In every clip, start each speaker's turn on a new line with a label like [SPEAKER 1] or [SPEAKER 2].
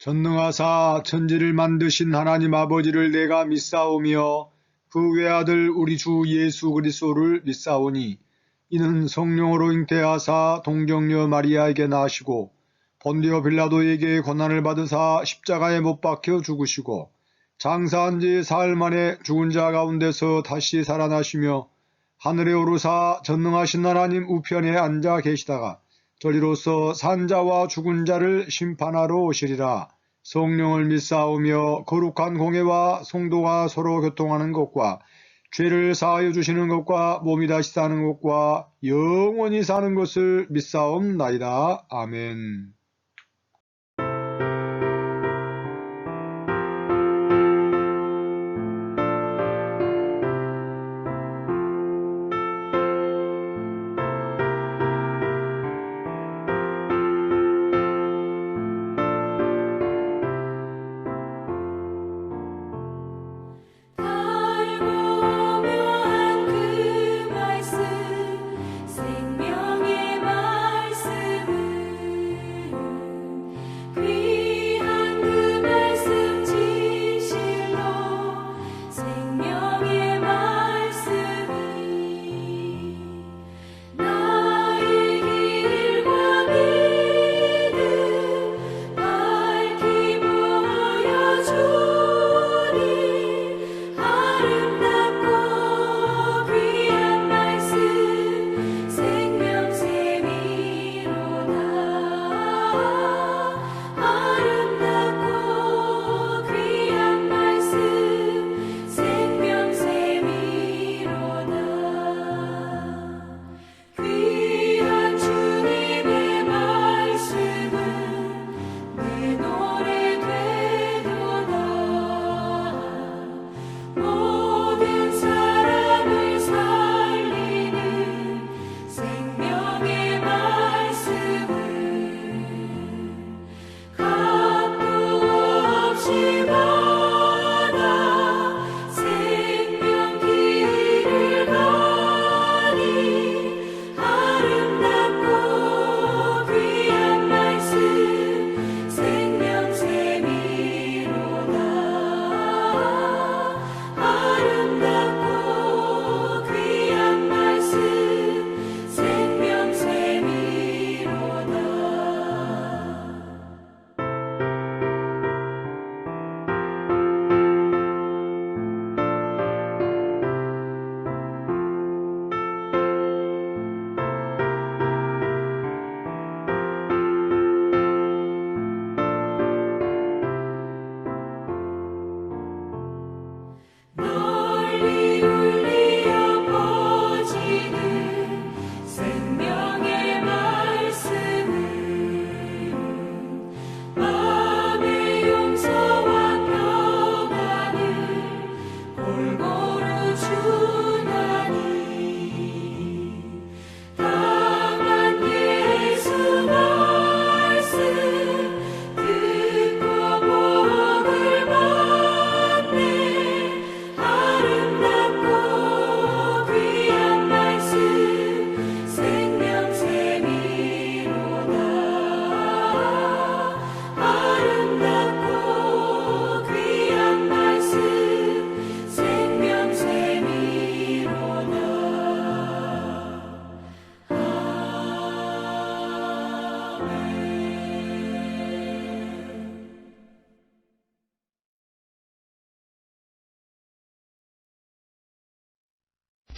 [SPEAKER 1] 전능하사 천지를 만드신 하나님 아버지를 내가 믿사오며 그 외아들 우리 주 예수 그리스도를 믿사오니 이는 성령으로 잉태하사 동정녀 마리아에게 나시고 본디오 빌라도에게 고난을 받으사 십자가에 못 박혀 죽으시고 장사한 지 사흘 만에 죽은 자 가운데서 다시 살아나시며 하늘에 오르사 전능하신 하나님 우편에 앉아 계시다가 저리로서 산자와 죽은 자를 심판하러 오시리라. 성령을 믿사오며 거룩한 공예와 성도가 서로 교통하는 것과 죄를 사하여 주시는 것과 몸이 다시 사는 것과 영원히 사는 것을 믿사옵나이다. 아멘.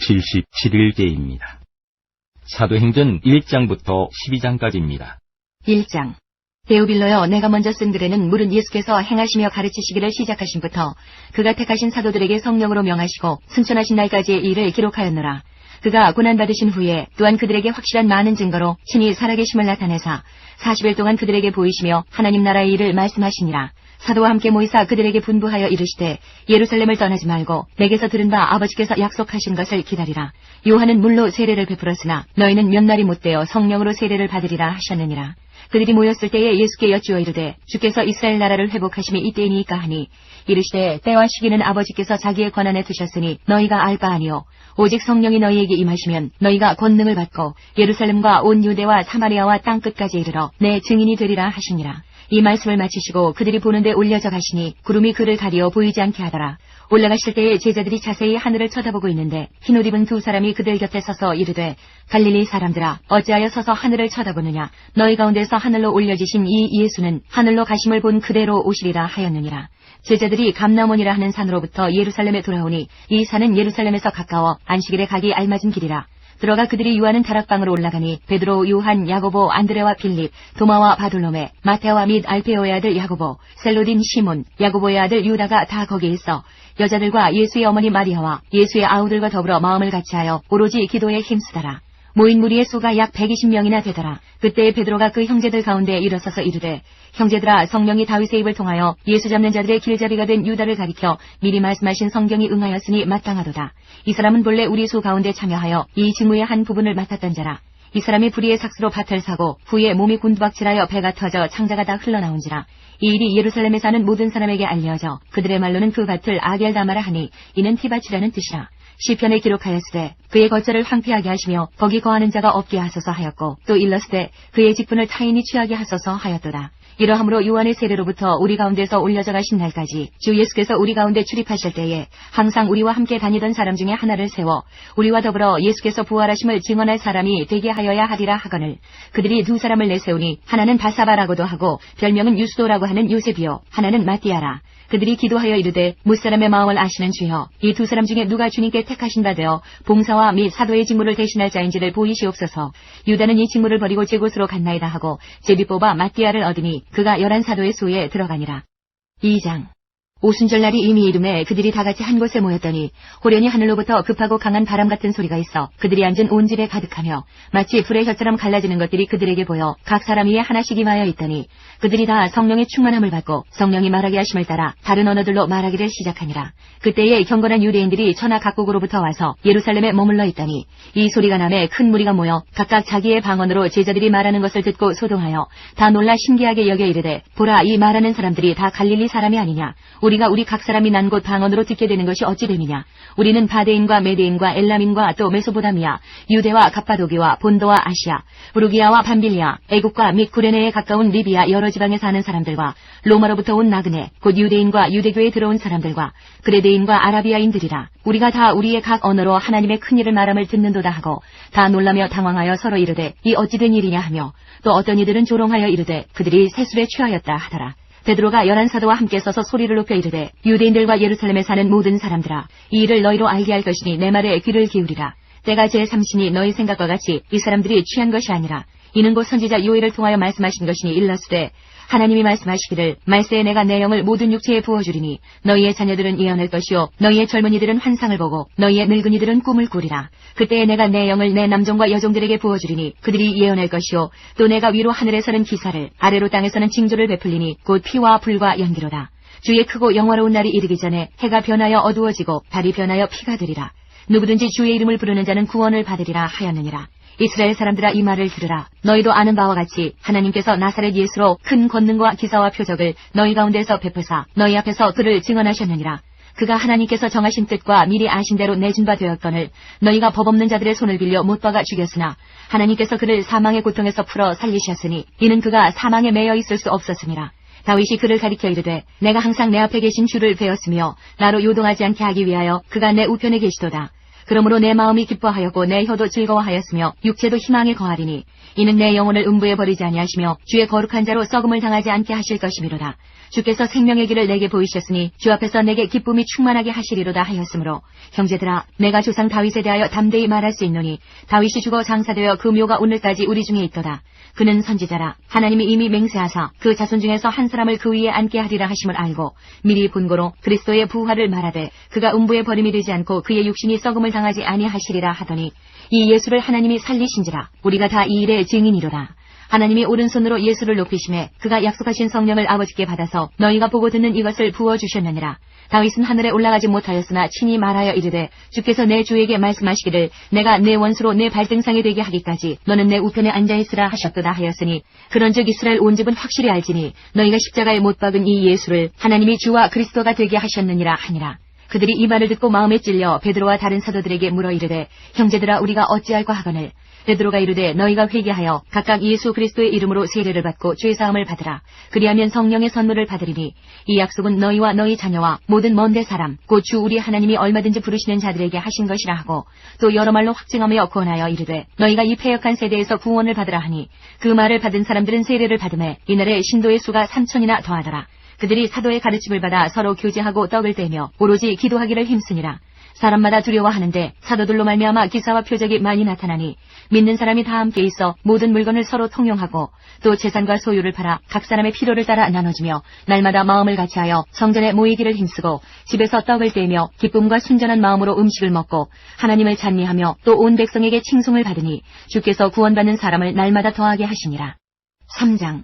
[SPEAKER 2] (77일째입니다) 사도행전 1장부터 12장까지입니다.
[SPEAKER 3] 1장. 데오빌로여, 내가 먼저 쓴 글에는 물은 예수께서 행하시며 가르치시기를 시작하신부터 그가 택하신 사도들에게 성령으로 명하시고 승천하신 날까지의 일을 기록하였노라. 그가 고난받으신 후에 또한 그들에게 확실한 많은 증거로 신이 살아계심을 나타내사 40일 동안 그들에게 보이시며 하나님 나라의 일을 말씀하시니라. 사도와 함께 모이사 그들에게 분부하여 이르시되 예루살렘을 떠나지 말고 내게서 들은 바 아버지께서 약속하신 것을 기다리라. 요한은 물로 세례를 베풀었으나 너희는 몇 날이 못되어 성령으로 세례를 받으리라 하셨느니라. 그들이 모였을 때에 예수께 여쭈어 이르되 주께서 이스라엘 나라를 회복하심이 이때이니까 하니 이르시되 때와 시기는 아버지께서 자기의 권한에 두셨으니 너희가 알 바 아니요 오직 성령이 너희에게 임하시면 너희가 권능을 받고 예루살렘과 온 유대와 사마리아와 땅끝까지 이르러 내 증인이 되리라 하시니라. 이 말씀을 마치시고 그들이 보는데 올려져 가시니 구름이 그를 가리어 보이지 않게 하더라. 올라가실 때에 제자들이 자세히 하늘을 쳐다보고 있는데 흰옷 입은 두 사람이 그들 곁에 서서 이르되 갈릴리 사람들아 어찌하여 서서 하늘을 쳐다보느냐. 너희 가운데서 하늘로 올려지신 이 예수는 하늘로 가심을 본 그대로 오시리라 하였느니라. 제자들이 감나몬이라 하는 산으로부터 예루살렘에 돌아오니 이 산은 예루살렘에서 가까워 안식일에 가기 알맞은 길이라. 들어가 그들이 유하는 다락방으로 올라가니 베드로, 요한, 야고보, 안드레와 빌립, 도마와 바돌로메, 마테와 및 알페오의 아들 야고보, 셀로딘 시몬, 야고보의 아들 유다가 다 거기에 있어 여자들과 예수의 어머니 마리아와 예수의 아우들과 더불어 마음을 같이하여 오로지 기도에 힘쓰더라. 모인 무리의 수가 약 120명이나 되더라. 그때 베드로가 그 형제들 가운데 일어서서 이르되 형제들아 성령이 다윗의 입을 통하여 예수 잡는 자들의 길잡이가 된 유다를 가리켜 미리 말씀하신 성경이 응하였으니 마땅하도다. 이 사람은 본래 우리 수 가운데 참여하여 이 직무의 한 부분을 맡았던 자라. 이 사람이 불의의 삭스로 밭을 사고 후에 몸이 곤두박질하여 배가 터져 창자가 다 흘러나온지라. 이 일이 예루살렘에 사는 모든 사람에게 알려져 그들의 말로는 그 밭을 아겔다마라 하니 이는 티밭이라는 뜻이라. 시편에 기록하였으되 그의 거처를 황폐하게 하시며 거기 거하는 자가 없게 하소서 하였고 또 일렀으되 그의 직분을 타인이 취하게 하소서 하였도다. 이러함으로 요한의 세례로부터 우리 가운데서 올려져 가신 날까지 주 예수께서 우리 가운데 출입하실 때에 항상 우리와 함께 다니던 사람 중에 하나를 세워 우리와 더불어 예수께서 부활하심을 증언할 사람이 되게 하여야 하리라 하거늘 그들이 두 사람을 내세우니 하나는 바사바라고도 하고 별명은 유스도라고 하는 요셉이요 하나는 마띠아라. 그들이 기도하여 이르되 무사람의 마음을 아시는 주여 이 두 사람 중에 누가 주님께 택하신 바 되어 봉사와 및 사도의 직무를 대신할 자인지를 보이시옵소서. 유다는 이 직무를 버리고 제 곳으로 갔나이다 하고 제비 뽑아 마띠아를 얻으니 그가 11 사도의 수에 들어가니라. 2장 오순절날이 이미 이름에 그들이 다같이 한 곳에 모였더니 호련히 하늘로부터 급하고 강한 바람 같은 소리가 있어 그들이 앉은 온 집에 가득하며 마치 불의 혀처럼 갈라지는 것들이 그들에게 보여 각 사람 위에 하나씩 임하여 있더니 그들이 다 성령의 충만함을 받고 성령이 말하게 하심을 따라 다른 언어들로 말하기를 시작하니라. 그때에 경건한 유대인들이 천하 각국으로부터 와서 예루살렘에 머물러 있더니 이 소리가 나매 큰 무리가 모여 각각 자기의 방언으로 제자들이 말하는 것을 듣고 소동하여 다 놀라 신기하게 여겨 이르되 보라 이 말하는 사람들이 다 갈릴리 사람이 아니냐. 우리가 우리 각 사람이 난 곳 방언으로 듣게 되는 것이 어찌 됨이냐. 우리는 바데인과 메데인과 엘람인과 또 메소보다미아, 유대와 갑바도기와 본도와 아시아, 부르기아와 밤빌리아, 애국과 및 구레네에 가까운 리비아 여러 지방에 사는 사람들과 로마로부터 온 나그네, 곧 유대인과 유대교에 들어온 사람들과 그레데인과 아라비아인들이라. 우리가 다 우리의 각 언어로 하나님의 큰 일을 말함을 듣는도다 하고 다 놀라며 당황하여 서로 이르되 이 어찌 된 일이냐 하며 또 어떤 이들은 조롱하여 이르되 그들이 세술에 취하였다 하더라. 베드로가 11 사도와 함께 서서 소리를 높여 이르되 유대인들과 예루살렘에 사는 모든 사람들아 이 일을 너희로 알게 할 것이니 내 말에 귀를 기울이라. 때가 제3신이 너희 생각과 같이 이 사람들이 취한 것이 아니라 이는 곧 선지자 요엘을 통하여 말씀하신 것이니 일러스되 하나님이 말씀하시기를 말세에 내가 내 영을 모든 육체에 부어주리니 너희의 자녀들은 예언할 것이요 너희의 젊은이들은 환상을 보고 너희의 늙은이들은 꿈을 꾸리라. 그때에 내가 내 영을 내 남종과 여종들에게 부어주리니 그들이 예언할 것이요 또 내가 위로 하늘에서는 기사를 아래로 땅에서는 징조를 베풀리니 곧 피와 불과 연기로다. 주의 크고 영화로운 날이 이르기 전에 해가 변하여 어두워지고 달이 변하여 피가 되리라. 누구든지 주의 이름을 부르는 자는 구원을 받으리라 하였느니라. 이스라엘 사람들아 이 말을 들으라. 너희도 아는 바와 같이 하나님께서 나사렛 예수로 큰 권능과 기사와 표적을 너희 가운데서 베푸사 너희 앞에서 그를 증언하셨느니라. 그가 하나님께서 정하신 뜻과 미리 아신 대로 내준 바 되었거늘 너희가 법 없는 자들의 손을 빌려 못 박아 죽였으나 하나님께서 그를 사망의 고통에서 풀어 살리셨으니 이는 그가 사망에 매여 있을 수 없었음이라. 다윗이 그를 가리켜 이르되 내가 항상 내 앞에 계신 주를 배웠으며 나로 요동하지 않게 하기 위하여 그가 내 우편에 계시도다. 그러므로 내 마음이 기뻐하였고 내 혀도 즐거워하였으며 육체도 희망에 거하리니 이는 내 영혼을 음부에 버리지 아니하시며 주의 거룩한 자로 썩음을 당하지 않게 하실 것이미로다. 주께서 생명의 길을 내게 보이셨으니 주 앞에서 내게 기쁨이 충만하게 하시리로다 하였으므로 형제들아 내가 조상 다윗에 대하여 담대히 말할 수 있노니 다윗이 죽어 장사되어 그 묘가 오늘까지 우리 중에 있도다. 그는 선지자라. 하나님이 이미 맹세하사 그 자손 중에서 한 사람을 그 위에 앉게 하리라 하심을 알고 미리 본고로 그리스도의 부활을 말하되 그가 음부에 버림이 되지 않고 그의 육신이 썩음을 당하지 아니하시리라 하더니 이 예수를 하나님이 살리신지라. 우리가 다 이 일의 증인이로라. 하나님이 오른손으로 예수를 높이심에 그가 약속하신 성령을 아버지께 받아서 너희가 보고 듣는 이것을 부어주셨느니라. 다윗은 하늘에 올라가지 못하였으나 친히 말하여 이르되 주께서 내 주에게 말씀하시기를 내가 내 원수로 내 발등상이 되게 하기까지 너는 내 우편에 앉아있으라 하셨도다 하였으니 그런즉 이스라엘 온 집은 확실히 알지니 너희가 십자가에 못 박은 이 예수를 하나님이 주와 그리스도가 되게 하셨느니라 하니라. 그들이 이 말을 듣고 마음에 찔려 베드로와 다른 사도들에게 물어 이르되 형제들아 우리가 어찌할까 하거늘 베드로가 이르되 너희가 회개하여 각각 예수 그리스도의 이름으로 세례를 받고 죄 사함을 받으라. 그리하면 성령의 선물을 받으리니 이 약속은 너희와 너희 자녀와 모든 먼데 사람 곧 주 우리 하나님이 얼마든지 부르시는 자들에게 하신 것이라 하고 또 여러 말로 확증하며 권하여 이르되 너희가 이 패역한 세대에서 구원을 받으라 하니 그 말을 받은 사람들은 세례를 받음에 이날에 신도의 수가 3,000이나 더하더라. 그들이 사도의 가르침을 받아 서로 교제하고 떡을 떼며 오로지 기도하기를 힘쓰니라. 사람마다 두려워하는데 사도들로 말미암아 기사와 표적이 많이 나타나니 믿는 사람이 다 함께 있어 모든 물건을 서로 통용하고 또 재산과 소유를 팔아 각 사람의 필요를 따라 나눠주며 날마다 마음을 같이하여 성전에 모이기를 힘쓰고 집에서 떡을 떼며 기쁨과 순전한 마음으로 음식을 먹고 하나님을 찬미하며 또 온 백성에게 칭송을 받으니 주께서 구원받는 사람을 날마다 더하게 하시니라. 3장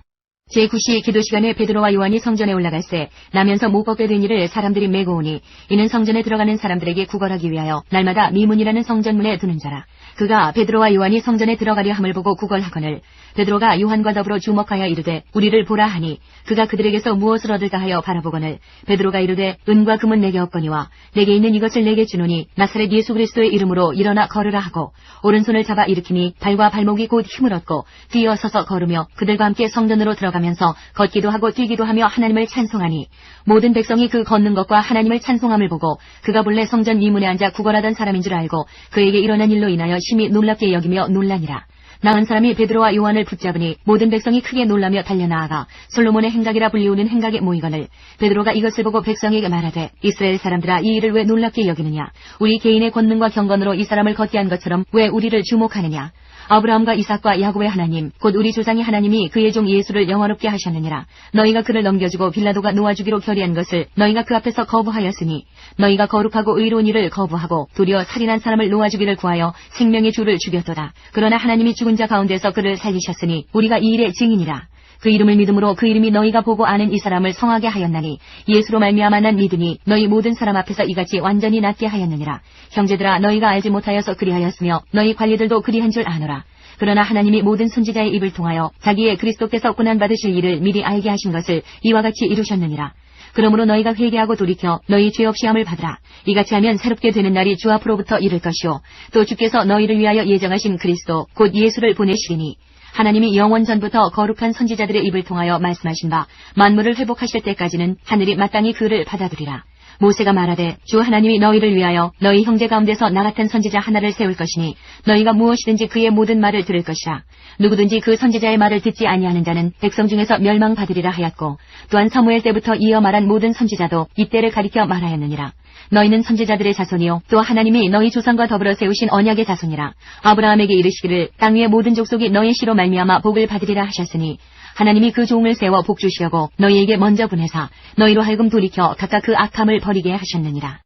[SPEAKER 3] 제9시 기도 시간에 베드로와 요한이 성전에 올라갈새 나면서 못 걷게 된 일을 사람들이 메고 오니 이는 성전에 들어가는 사람들에게 구걸하기 위하여 날마다 미문이라는 성전문에 두는 자라. 그가 베드로와 요한이 성전에 들어가려 함을 보고 구걸하거늘 베드로가 요한과 더불어 주목하여 이르되 우리를 보라 하니 그가 그들에게서 무엇을 얻을까 하여 바라보거늘 베드로가 이르되 은과 금은 내게 없거니와 내게 있는 이것을 내게 주노니 나사렛 예수 그리스도의 이름으로 일어나 걸으라 하고 오른손을 잡아 일으키니 발과 발목이 곧 힘을 얻고 뛰어 서서 걸으며 그들과 함께 성전으로 들어가면서 걷기도 하고 뛰기도 하며 하나님을 찬송하니 모든 백성이 그 걷는 것과 하나님을 찬송함을 보고 그가 본래 성전 미문에 앉아 구걸하던 사람인 줄 알고 그에게 일어난 일로 인하여 심히 놀랍게 여기며 놀라니라. 나은 사람이 베드로와 요한을 붙잡으니 모든 백성이 크게 놀라며 달려나아가 솔로몬의 행각이라 불리우는 행각에 모이거늘 베드로가 이것을 보고 백성에게 말하되 이스라엘 사람들아 이 일을 왜 놀랍게 여기느냐 우리 개인의 권능과 경건으로 이 사람을 걷게 한 것처럼 왜 우리를 주목하느냐 아브라함과 이삭과 야곱의 하나님 곧 우리 조상의 하나님이 그의 종 예수를 영화롭게 하셨느니라. 너희가 그를 넘겨주고 빌라도가 놓아주기로 결의한 것을 너희가 그 앞에서 거부하였으니 너희가 거룩하고 의로운 일을 거부하고 도리어 살인한 사람을 놓아주기를 구하여 생명의 주를 죽였도다. 그러나 하나님이 죽은 자 가운데서 그를 살리셨으니 우리가 이 일의 증인이라. 그 이름을 믿음으로 그 이름이 너희가 보고 아는 이 사람을 성하게 하였나니 예수로 말미암아 난 믿으니 너희 모든 사람 앞에서 이같이 완전히 낫게 하였느니라. 형제들아 너희가 알지 못하여서 그리하였으며 너희 관리들도 그리한 줄 아노라. 그러나 하나님이 모든 선지자의 입을 통하여 자기의 그리스도께서 고난받으실 일을 미리 알게 하신 것을 이와 같이 이루셨느니라. 그러므로 너희가 회개하고 돌이켜 너희 죄 없이 함을 받으라. 이같이 하면 새롭게 되는 날이 주 앞으로부터 이를 것이요 또 주께서 너희를 위하여 예정하신 그리스도 곧 예수를 보내시리니 하나님이 영원 전부터 거룩한 선지자들의 입을 통하여 말씀하신 바 만물을 회복하실 때까지는 하늘이 마땅히 그를 받아들이라. 모세가 말하되 주 하나님이 너희를 위하여 너희 형제 가운데서 나 같은 선지자 하나를 세울 것이니 너희가 무엇이든지 그의 모든 말을 들을 것이라. 누구든지 그 선지자의 말을 듣지 아니하는 자는 백성 중에서 멸망받으리라 하였고 또한 사무엘 때부터 이어 말한 모든 선지자도 이때를 가리켜 말하였느니라. 너희는 선지자들의 자손이요 또 하나님이 너희 조상과 더불어 세우신 언약의 자손이라. 아브라함에게 이르시기를 땅 위의 모든 족속이 너희 씨로 말미암아 복을 받으리라 하셨으니 하나님이 그 종을 세워 복 주시려고 너희에게 먼저 보내사 너희로 하여금 돌이켜 각각 그 악함을 버리게 하셨느니라.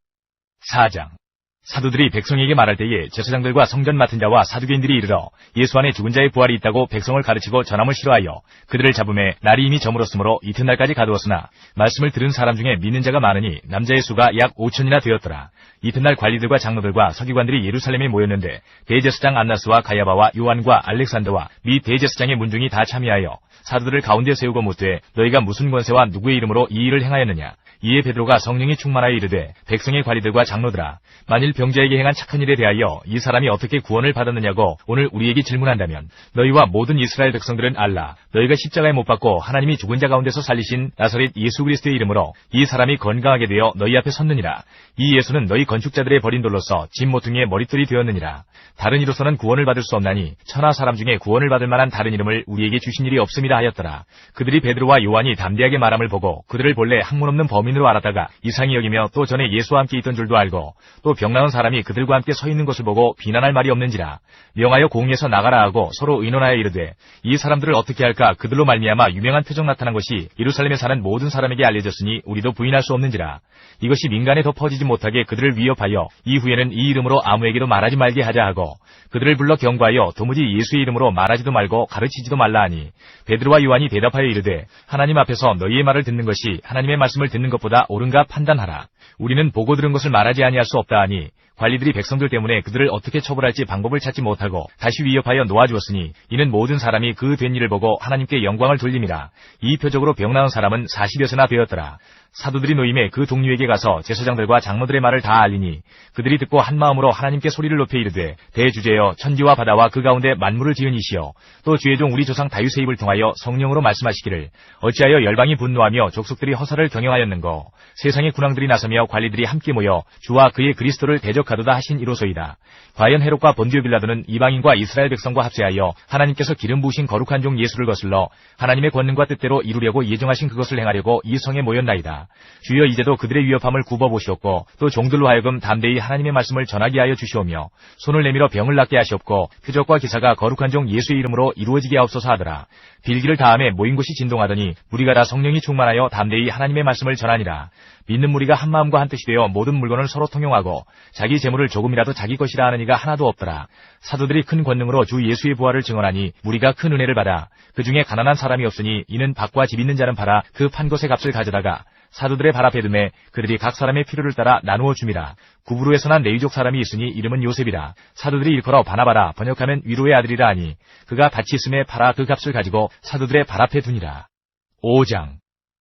[SPEAKER 4] 4장 사도들이 백성에게 말할 때에 제사장들과 성전 맡은 자와 사두개인들이 이르러 예수 안에 죽은 자의 부활이 있다고 백성을 가르치고 전함을 싫어하여 그들을 잡음에 날이 이미 저물었으므로 이튿날까지 가두었으나 말씀을 들은 사람 중에 믿는 자가 많으니 남자의 수가 약 5,000이나 되었더라. 이튿날 관리들과 장로들과 서기관들이 예루살렘에 모였는데 대제사장 안나스와 가야바와 요한과 알렉산더와 미 대제사장의 문중이 다 참여하여 사도들을 가운데 세우고 묻되 너희가 무슨 권세와 누구의 이름으로 이 일을 행하였느냐. 이에 베드로가 성령이 충만하여 이르되 백성의 관리들과 장로들아 만일 병자에게 행한 착한 일에 대하여 이 사람이 어떻게 구원을 받았느냐고 오늘 우리에게 질문한다면 너희와 모든 이스라엘 백성들은 알라. 너희가 십자가에 못 박고 하나님이 죽은 자 가운데서 살리신 나사렛 예수 그리스도의 이름으로 이 사람이 건강하게 되어 너희 앞에 섰느니라. 이 예수는 너희 건축자들의 버린 돌로서 집 모퉁이의 머릿돌이 되었느니라. 다른 이로서는 구원을 받을 수 없나니 천하 사람 중에 구원을 받을 만한 다른 이름을 우리에게 주신 일이 없음이라 하였더라. 그들이 베드로와 요한이 담대하게 말함을 보고 그들을 본래 학문 없는 범인으로 알았다가 이상히 여기며 또 전에 예수와 함께 있던 줄도 알고 또 병 나은 사람이 그들과 함께 서 있는 것을 보고 비난할 말이 없는지라. 명하여 공의에서 나가라 하고 서로 의논하여 이르되 이 사람들을 어떻게 할까. 그들로 말미암아 유명한 표적 나타난 것이 예루살렘에 사는 모든 사람에게 알려졌으니 우리도 부인할 수 없는지라. 이것이 민간에 더 퍼지지 못하게 그들을 위협하여 이후에는 이 이름으로 아무에게도 말하지 말게 하자 하고 그들을 불러 경고하여 도무지 예수의 이름으로 말하지도 말고 가르치지도 말라 하니 베드로와 요한이 대답하여 이르되 하나님 앞에서 너희의 말을 듣는 것이 하나님의 말씀을 듣는 것보다 옳은가 판단하라. 우리는 보고 들은 것을 말하지 아니할 수 없다 하니 관리들이 백성들 때문에 그들을 어떻게 처벌할지 방법을 찾지 못하고 다시 위협하여 놓아주었으니 이는 모든 사람이 그 된 일을 보고 하나님께 영광을 돌림이라. 이 표적으로 병 나은 사람은 40여세나 되었더라. 사도들이 노임에 그 동료에게 가서 제사장들과 장로들의 말을 다 알리니 그들이 듣고 한 마음으로 하나님께 소리를 높여 이르되 대주제여 천지와 바다와 그 가운데 만물을 지은 이시여 또 주의 종 우리 조상 다윗의 입을 통하여 성령으로 말씀하시기를 어찌하여 열방이 분노하며 족속들이 허사를 경영하였는고 세상의 군왕들이 나서며 관리들이 함께 모여 주와 그의 그리스도를 대적하도다 하신 이로소이다. 과연 헤롯과 본디오 빌라도는 이방인과 이스라엘 백성과 합세하여 하나님께서 기름 부으신 거룩한 종 예수를 거슬러 하나님의 권능과 뜻대로 이루려고 예정하신 그것을 행하려고 이 성에 모였나이다. 주여 이제도 그들의 위협함을 굽어보시옵고 또 종들로 하여금 담대히 하나님의 말씀을 전하게 하여 주시오며 손을 내밀어 병을 낫게 하시옵고 표적과 기사가 거룩한 종 예수의 이름으로 이루어지게 하옵소서 하더라. 빌기를 다음에 모인 곳이 진동하더니 무리가 다 성령이 충만하여 담대히 하나님의 말씀을 전하니라. 믿는 무리가 한 마음과 한 뜻이 되어 모든 물건을 서로 통용하고 자기 재물을 조금이라도 자기 것이라 하는 이가 하나도 없더라. 사도들이 큰 권능으로 주 예수의 부활을 증언하니 무리가 큰 은혜를 받아 그 중에 가난한 사람이 없으니 이는 밭과 집 있는 자는 팔아 그 판 것의 값을 가져다가 사도들의 발 앞에 두매 그들이 각 사람의 필요를 따라 나누어 줌이라. 구브로에서 난 레위족 사람이 있으니 이름은 요셉이라. 사도들이 일컬어 바나바라 번역하면 위로의 아들이라 하니 그가 밭이 있음에 팔아 그 값을 가지고 사도들의 발 앞에 두니라. 5장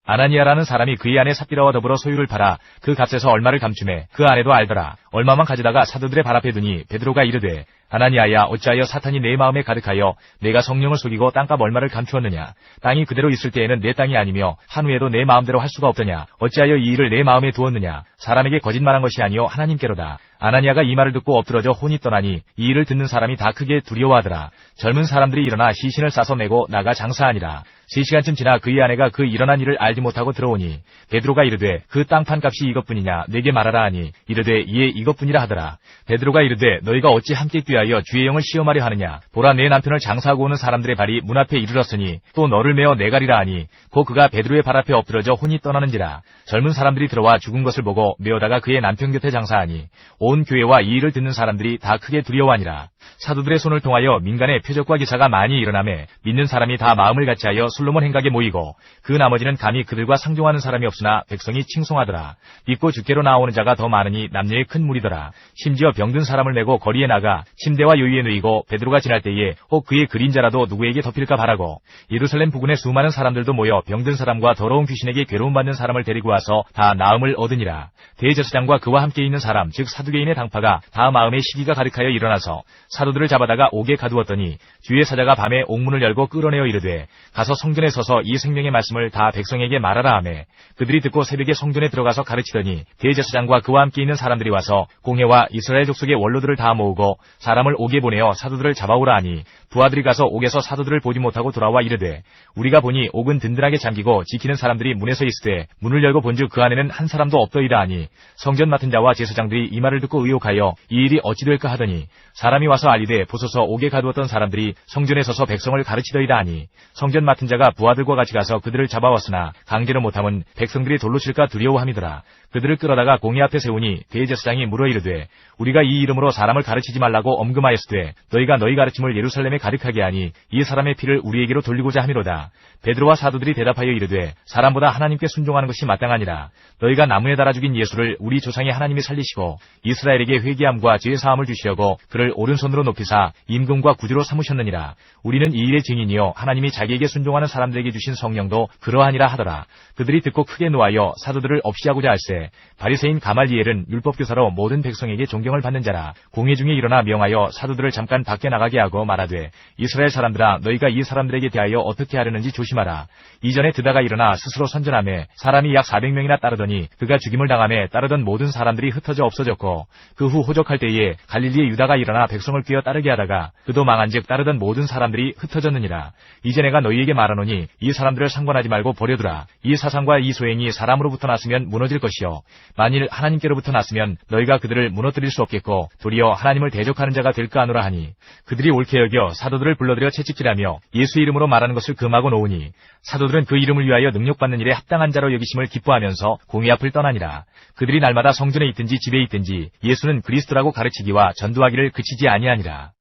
[SPEAKER 4] 아나니아라는 사람이 그의 아내 삽비라와 더불어 소유를 팔아 그 값에서 얼마를 감추매 그 아내도 알더라. 얼마만 가져다가 사도들의 발 앞에 두니 베드로가 이르되 아나니아야 어찌하여 사탄이 내 마음에 가득하여 내가 성령을 속이고 땅값 얼마를 감추었느냐. 땅이 그대로 있을 때에는 내 땅이 아니며 한후에도 내 마음대로 할 수가 없더냐. 어찌하여 이 일을 내 마음에 두었느냐. 사람에게 거짓말한 것이 아니요 하나님께로다. 아나니아가 이 말을 듣고 엎드러져 혼이 떠나니 이 일을 듣는 사람이 다 크게 두려워하더라. 젊은 사람들이 일어나 시신을 싸서 메고 나가 장사하니라. 3시간쯤 지나 그의 아내가 그 일어난 일을 알지 못하고 들어오니 베드로가 이르되 그 땅판 값이 이것뿐이냐 내게 말하라 하니 이르되 이에 이것뿐이라 하더라. 베드로가 이르되 너희가 어찌 함께 꾀하여 주의 영을 시험하려 하느냐. 보라 내 남편을 장사하고 오는 사람들의 발이 문 앞에 이르렀으니 또 너를 메어 내가리라 하니 곧 그가 베드로의 발 앞에 엎드러져 혼이 떠나는지라. 젊은 사람들이 들어와 죽은 것을 보고 메어다가 그의 남편 곁에 장사하니 온 교회와 이 일을 듣는 사람들이 다 크게 두려워하니라. 사도들의 손을 통하여 민간의 표적과 기사가 많이 일어나매 믿는 사람이 다 마음을 같이하여 솔로몬 행각에 모이고 그 나머지는 감히 그들과 상종하는 사람이 없으나 백성이 칭송하더라. 믿고 주께로 나오는 자가 더 많으니 남녀의 큰 무리더라. 심지어 병든 사람을 메고 거리에 나가 침대와 요위에 누이고 베드로가 지날 때에 혹 그의 그림자라도 누구에게 덮일까 바라고 예루살렘 부근의 수많은 사람들도 모여 병든 사람과 더러운 귀신에게 괴로움받는 사람을 데리고 와서 다 나음을 얻으니라. 대제사장과 그와 함께 있는 사람 즉 사두개인의 당파가 다 마음에 시기가 가득하여 일어나서 사도들을 잡아다가 옥에 가두었더니 주의 사자가 밤에 옥문을 열고 끌어내어 이르되 가서 성전에 서서 이 생명의 말씀을 다 백성에게 말하라 하매 그들이 듣고 새벽에 성전에 들어가서 가르치더니 대제사장과 그와 함께 있는 사람들이 와서 공회와 이스라엘 족속의 원로들을 다 모으고 사람을 옥에 보내어 사도들을 잡아오라 하니 부하들이 가서 옥에서 사도들을 보지 못하고 돌아와 이르되 우리가 보니 옥은 든든하게 잠기고 지키는 사람들이 문에 서 있으되 문을 열고 본즉 그 안에는 한 사람도 없더이다 하니 성전 맡은 자와 제사장들이 이 말을 듣고 의혹하여 이 일이 어찌 될까 하더니 사람이 와서 알리되 보소서 옥에 가두었던 사람들이 성전에 서서 백성을 가르치더이다 하니 성전 맡은 자가 부하들과 같이 가서 그들을 잡아왔으나 강제로 못함은 백성들이 돌로 칠까 두려워함이더라. 그들을 끌어다가 공회 앞에 세우니 대제사장이 물어 이르되 우리가 이 이름으로 사람을 가르치지 말라고 엄금하였으되 너희가 너희 가르침을 예루살렘에 가득하게 하니 이 사람의 피를 우리에게로 돌리고자 함이로다. 베드로와 사도들이 대답하여 이르되 사람보다 하나님께 순종하는 것이 마땅하니라. 너희가 나무에 달아 죽인 예수를 우리 조상의 하나님이 살리시고 이스라엘에게 회개함과 죄사함을 주시려고 그를 오른손으로 높이사 임금과 구주로 삼으셨느니라. 우리는 이 일의 증인이요 하나님이 자기에게 순종하는 사람들에게 주신 성령도 그러하니라 하더라. 그들이 듣고 크게 노하여 사도들을 없이하고자 할세 바리새인 가말리엘은 율법교사로 모든 백성에게 존경을 받는 자라. 공회 중에 일어나 명하여 사도들을 잠깐 밖에 나가게 하고 말하되 이스라엘 사람들아 너희가 이 사람들에게 대하여 어떻게 하려는지 조심하라. 이전에 드다가 일어나 스스로 선전하매 사람이 약 400명이나 따르더니 그가 죽임을 당하매 따르던 모든 사람들이 흩어져 없어졌고 그 후 호적할 때에 갈릴리의 유다가 일어나 백성을 뀌어 따르게 하다가 그도 망한즉 따르던 모든 사람들이 흩어졌느니라. 이제 내가 너희에게 말하노니 이 사람들을 상관하지 말고 버려두라. 이 사상과 이 소행이 사람으로부터 났으면 무너질 것이요 만일 하나님께로부터 났으면 너희가 그들을 무너뜨릴 수 없겠고 도리어 하나님을 대적하는 자가 될까 하노라 하니 그들이 옳게 여겨 사도들을 불러들여 채찍질하며 예수의 이름으로 말하는 것을 금하고 놓으니 사도들은 그 이름을 위하여 능력받는 일에 합당한 자로 여기심을 기뻐하면서 공회 앞을 떠나니라. 그들이 날마다 성전에 있든지 집에 있든지 예수는 그리스도라고 가르치기와 전도하기를 그치지 아니하니라.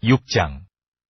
[SPEAKER 4] 6장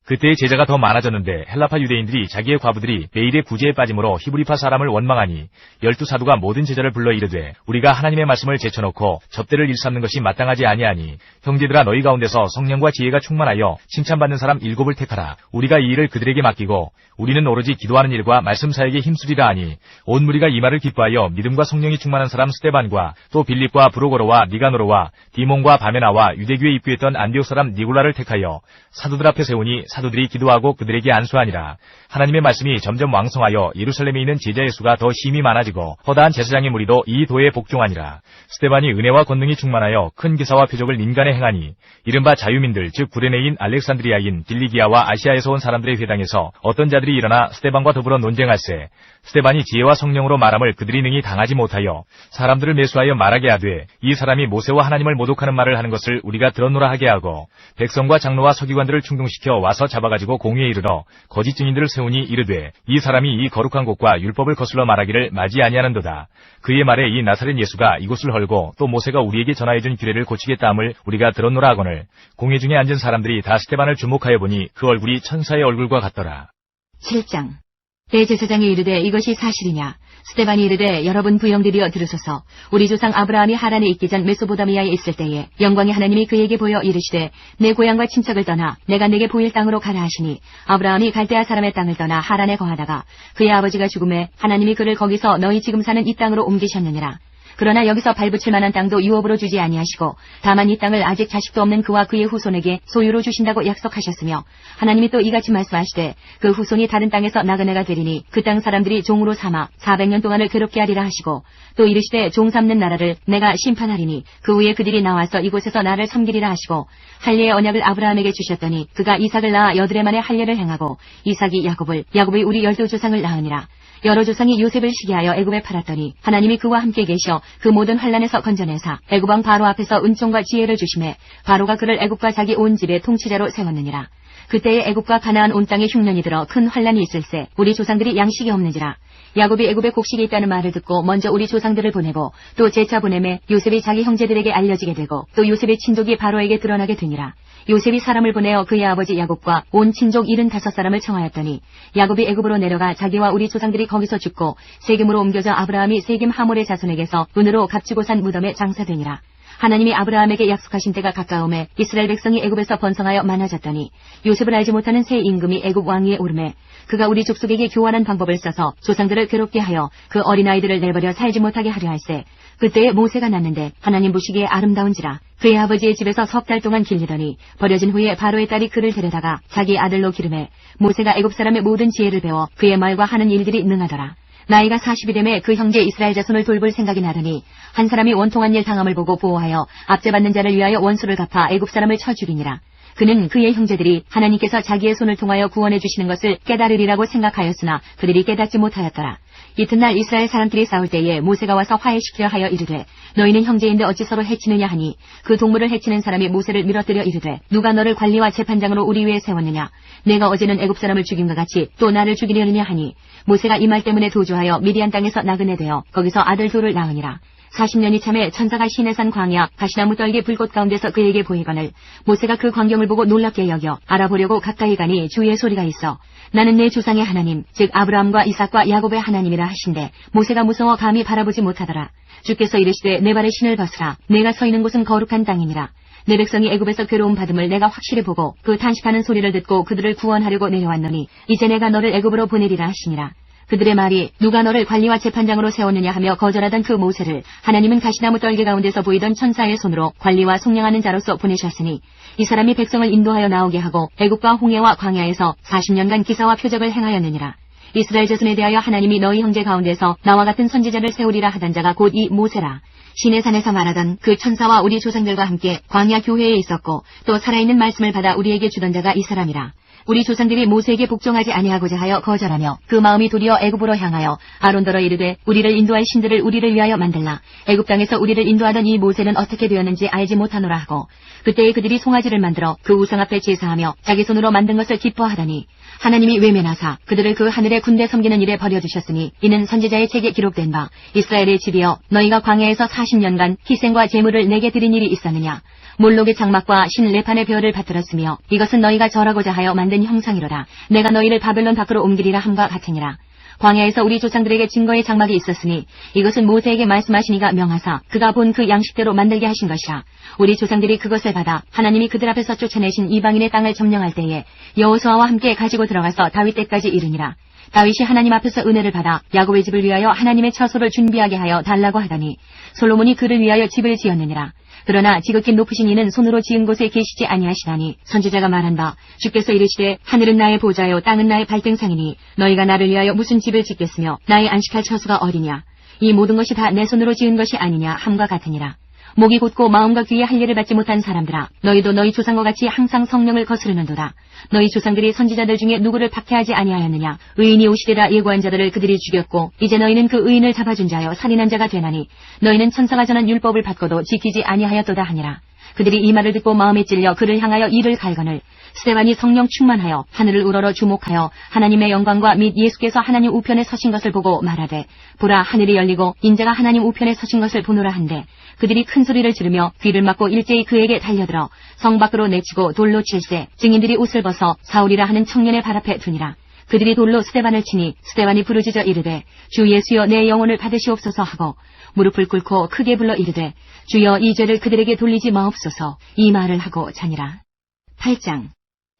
[SPEAKER 4] 그때의 제자가 더 많아졌는데 헬라파 유대인들이 자기의 과부들이 매일의 구제에 빠짐으로 히브리파 사람을 원망하니 12사도가 모든 제자를 불러 이르되 우리가 하나님의 말씀을 제쳐놓고 접대를 일삼는 것이 마땅하지 아니하니 형제들아 너희 가운데서 성령과 지혜가 충만하여 칭찬받는 사람 7을 택하라. 우리가 이 일을 그들에게 맡기고 우리는 오로지 기도하는 일과 말씀 사역에 힘쓰리라 하니 온 무리가 이 말을 기뻐하여 믿음과 성령이 충만한 사람 스데반과 또 빌립과 브로고로와 니가노로와 디몬과 바메나와 유대교에 입교했던 안디옥 사람 니골라를 택하여 사도들 앞에 세우니 사도들이 기도하고 그들에게 안수하니라. 하나님의 말씀이 점점 왕성하여 예루살렘에 있는 제자의 수가 더 심히 많아지고 허다한 제사장의 무리도 이 도에 복종하니라. 스데반이 은혜와 권능이 충만하여 큰 기사와 표적을 민간에 행하니 이른바 자유민들 즉 구레네인 알렉산드리아인 빌리기아와 아시아에서 온 사람들의 회당에서 어떤 자들이 일어나 스데반과 더불어 논쟁할세. 스데반이 지혜와 성령으로 말함을 그들이 능히 당하지 못하여 사람들을 매수하여 말하게 하되 이 사람이 모세와 하나님을 모독하는 말을 하는 것을 우리가 들었노라 하게 하고 백성과 장로와 서기관들을 충동시켜 와서 잡아가지고 공회에 이르러 거짓 증인들을 세우니 이르되 이 사람이 이 거룩한 곳과 율법을 거슬러 말하기를 마지 아니하는도다. 그의 말에 이 나사렛 예수가 이곳을 헐고 또 모세가 우리에게 전하여준 규례를 고치겠다 함을 우리가 들었노라 하거늘 공회 중에 앉은 사람들이 다 스데반을 주목하여 보니 그 얼굴이 천사의 얼굴과 같더라.
[SPEAKER 3] 7장. 대제사장이 이르되 이것이 사실이냐? 스데반이 이르되 여러분 부형들이여 들으소서. 우리 조상 아브라함이 하란에 있기 전 메소포다미아에 있을 때에 영광의 하나님이 그에게 보여 이르시되 내 고향과 친척을 떠나 내가 내게 보일 땅으로 가라 하시니 아브라함이 갈대아 사람의 땅을 떠나 하란에 거하다가 그의 아버지가 죽음에 하나님이 그를 거기서 너희 지금 사는 이 땅으로 옮기셨느니라. 그러나 여기서 발붙일 만한 땅도 유업으로 주지 아니하시고 다만 이 땅을 아직 자식도 없는 그와 그의 후손에게 소유로 주신다고 약속하셨으며 하나님이 또 이같이 말씀하시되 그 후손이 다른 땅에서 나그네가 되리니 그 땅 사람들이 종으로 삼아 400년 동안을 괴롭게 하리라 하시고 또 이르시되 종 삼는 나라를 내가 심판하리니 그 후에 그들이 나와서 이곳에서 나를 섬기리라 하시고 할례의 언약을 아브라함에게 주셨더니 그가 이삭을 낳아 8해 만에 할례를 행하고 이삭이 야곱을 야곱이 우리 12조상을 낳으니라. 여러 조상이 요셉을 시기하여 애굽에 팔았더니 하나님이 그와 함께 계셔 그 모든 환난에서 건져내사 애굽 왕 바로 앞에서 은총과 지혜를 주심에 바로가 그를 애굽과 자기 온 집의 통치자로 세웠느니라. 그때에 애굽과 가나안 온 땅에 흉년이 들어 큰 환난이 있을세 우리 조상들이 양식이 없는지라. 야곱이 애굽에 곡식이 있다는 말을 듣고 먼저 우리 조상들을 보내고 또 제차 보내매 요셉이 자기 형제들에게 알려지게 되고 또 요셉의 친족이 바로에게 드러나게 되니라. 요셉이 사람을 보내어 그의 아버지 야곱과 온 친족 75사람을 청하였더니 야곱이 애굽으로 내려가 자기와 우리 조상들이 거기서 죽고 세겜으로 옮겨져 아브라함이 세겜 하몰의 자손에게서 은으로 값지고 산 무덤에 장사되니라. 하나님이 아브라함에게 약속하신 때가 가까움에 이스라엘 백성이 애굽에서 번성하여 많아졌더니 요셉을 알지 못하는 새 임금이 애굽 왕위에 오르매 그가 우리 족속에게 교환한 방법을 써서 조상들을 괴롭게 하여 그 어린아이들을 내버려 살지 못하게 하려 할세. 그때에 모세가 났는데 하나님 보시기에 아름다운지라. 그의 아버지의 집에서 10달 동안 길리더니 버려진 후에 바로의 딸이 그를 데려다가 자기 아들로 기르매 모세가 애굽 사람의 모든 지혜를 배워 그의 말과 하는 일들이 능하더라. 나이가 40이 되매 그 형제 이스라엘 자손을 돌볼 생각이 나더니 한 사람이 원통한 일 당함을 보고 보호하여 압제받는 자를 위하여 원수를 갚아 애굽 사람을 쳐 죽이니라. 그는 그의 형제들이 하나님께서 자기의 손을 통하여 구원해 주시는 것을 깨달으리라고 생각하였으나 그들이 깨닫지 못하였더라. 이튿날 이스라엘 사람들이 싸울 때에 모세가 와서 화해시키려 하여 이르되 너희는 형제인데 어찌 서로 해치느냐 하니 그 동물을 해치는 사람이 모세를 밀어뜨려 이르되 누가 너를 관리와 재판장으로 우리 위에 세웠느냐. 내가 어제는 애굽 사람을 죽임과 같이 또 나를 죽이려느냐 하니 모세가 이 말 때문에 도주하여 미디안 땅에서 나그네 되어 거기서 아들 둘을 낳으니라. 40년이 참에 천사가 시내산 광야 가시나무 떨기 불꽃 가운데서 그에게 보이거늘 모세가 그 광경을 보고 놀랍게 여겨 알아보려고 가까이 가니 주의 소리가 있어 나는 내 조상의 하나님 즉 아브라함과 이삭과 야곱의 하나님이라 하신대 모세가 무서워 감히 바라보지 못하더라. 주께서 이르시되 내 발에 신을 벗으라. 내가 서 있는 곳은 거룩한 땅이니라. 내 백성이 애굽에서 괴로움 받음을 내가 확실히 보고 그 탄식하는 소리를 듣고 그들을 구원하려고 내려왔노니 이제 내가 너를 애굽으로 보내리라 하시니라. 그들의 말이 누가 너를 관리와 재판장으로 세웠느냐 하며 거절하던 그 모세를 하나님은 가시나무 떨기 가운데서 보이던 천사의 손으로 관리와 속량하는 자로서 보내셨으니 이 사람이 백성을 인도하여 나오게 하고 애굽과 홍해와 광야에서 40년간 기사와 표적을 행하였느니라. 이스라엘 자손에 대하여 하나님이 너희 형제 가운데서 나와 같은 선지자를 세우리라 하던 자가 곧 이 모세라. 시내산에서 말하던 그 천사와 우리 조상들과 함께 광야 교회에 있었고 또 살아있는 말씀을 받아 우리에게 주던 자가 이 사람이라. 우리 조상들이 모세에게 복종하지 아니하고자 하여 거절하며 그 마음이 도리어 애굽으로 향하여 아론더러 이르되 우리를 인도할 신들을 우리를 위하여 만들라. 애굽 땅에서 우리를 인도하던 이 모세는 어떻게 되었는지 알지 못하노라 하고 그때에 그들이 송아지를 만들어 그 우상 앞에 제사하며 자기 손으로 만든 것을 기뻐하더니 하나님이 외면하사 그들을 그 하늘의 군대 섬기는 일에 버려두셨으니 이는 선지자의 책에 기록된 바 이스라엘의 집이여 너희가 광야에서 40년간 희생과 제물을 내게 드린 일이 있었느냐. 몰록의 장막과 신 레판의 벼를 받들었으며 이것은 너희가 절하고자 하여 만든 만든 형상이로다. 내가 너희를 바벨론 밖으로 옮기리라 함과 같으니라. 광야에서 우리 조상들에게 증거의 장막이 있었으니 이것은 모세에게 말씀하시니가 명하사 그가 본 그 양식대로 만들게 하신 것이라. 우리 조상들이 그것을 받아 하나님이 그들 앞에서 쫓아내신 이방인의 땅을 점령할 때에 여호수아와 함께 가지고 들어가서 다윗 때까지 이르니라. 다윗이 하나님 앞에서 은혜를 받아 야곱의 집을 위하여 하나님의 처소를 준비하게 하여 달라고 하더니 솔로몬이 그를 위하여 집을 지었느니라. 그러나 지극히 높으신 이는 손으로 지은 곳에 계시지 아니하시나니 선지자가 말한 바 주께서 이르시되 하늘은 나의 보좌요 땅은 나의 발등상이니 너희가 나를 위하여 무슨 집을 짓겠으며 나의 안식할 처소가 어디냐. 이 모든 것이 다 내 손으로 지은 것이 아니냐 함과 같으니라. 목이 곧고 마음과 귀에 할례를 받지 못한 사람들아, 너희도 너희 조상과 같이 항상 성령을 거스르는도다. 너희 조상들이 선지자들 중에 누구를 박해하지 아니하였느냐. 의인이 오시리라 예고한 자들을 그들이 죽였고 이제 너희는 그 의인을 잡아준 자여 살인한 자가 되나니 너희는 천사가 전한 율법을 받고도 지키지 아니하였도다 하니라. 그들이 이 말을 듣고 마음에 찔려 그를 향하여 이를 갈거늘 스데반이 성령 충만하여 하늘을 우러러 주목하여 하나님의 영광과 및 예수께서 하나님 우편에 서신 것을 보고 말하되 보라 하늘이 열리고 인자가 하나님 우편에 서신 것을 보노라 한데 그들이 큰 소리를 지르며 귀를 막고 일제히 그에게 달려들어 성 밖으로 내치고 돌로 칠세 증인들이 옷을 벗어 사울이라 하는 청년의 발 앞에 두니라. 그들이 돌로 스데반을 치니 스데반이 부르짖어 이르되 주 예수여 내 영혼을 받으시옵소서 하고 무릎을 꿇고 크게 불러 이르되 주여 이 죄를 그들에게 돌리지 마옵소서 이 말을 하고 자니라. 8장.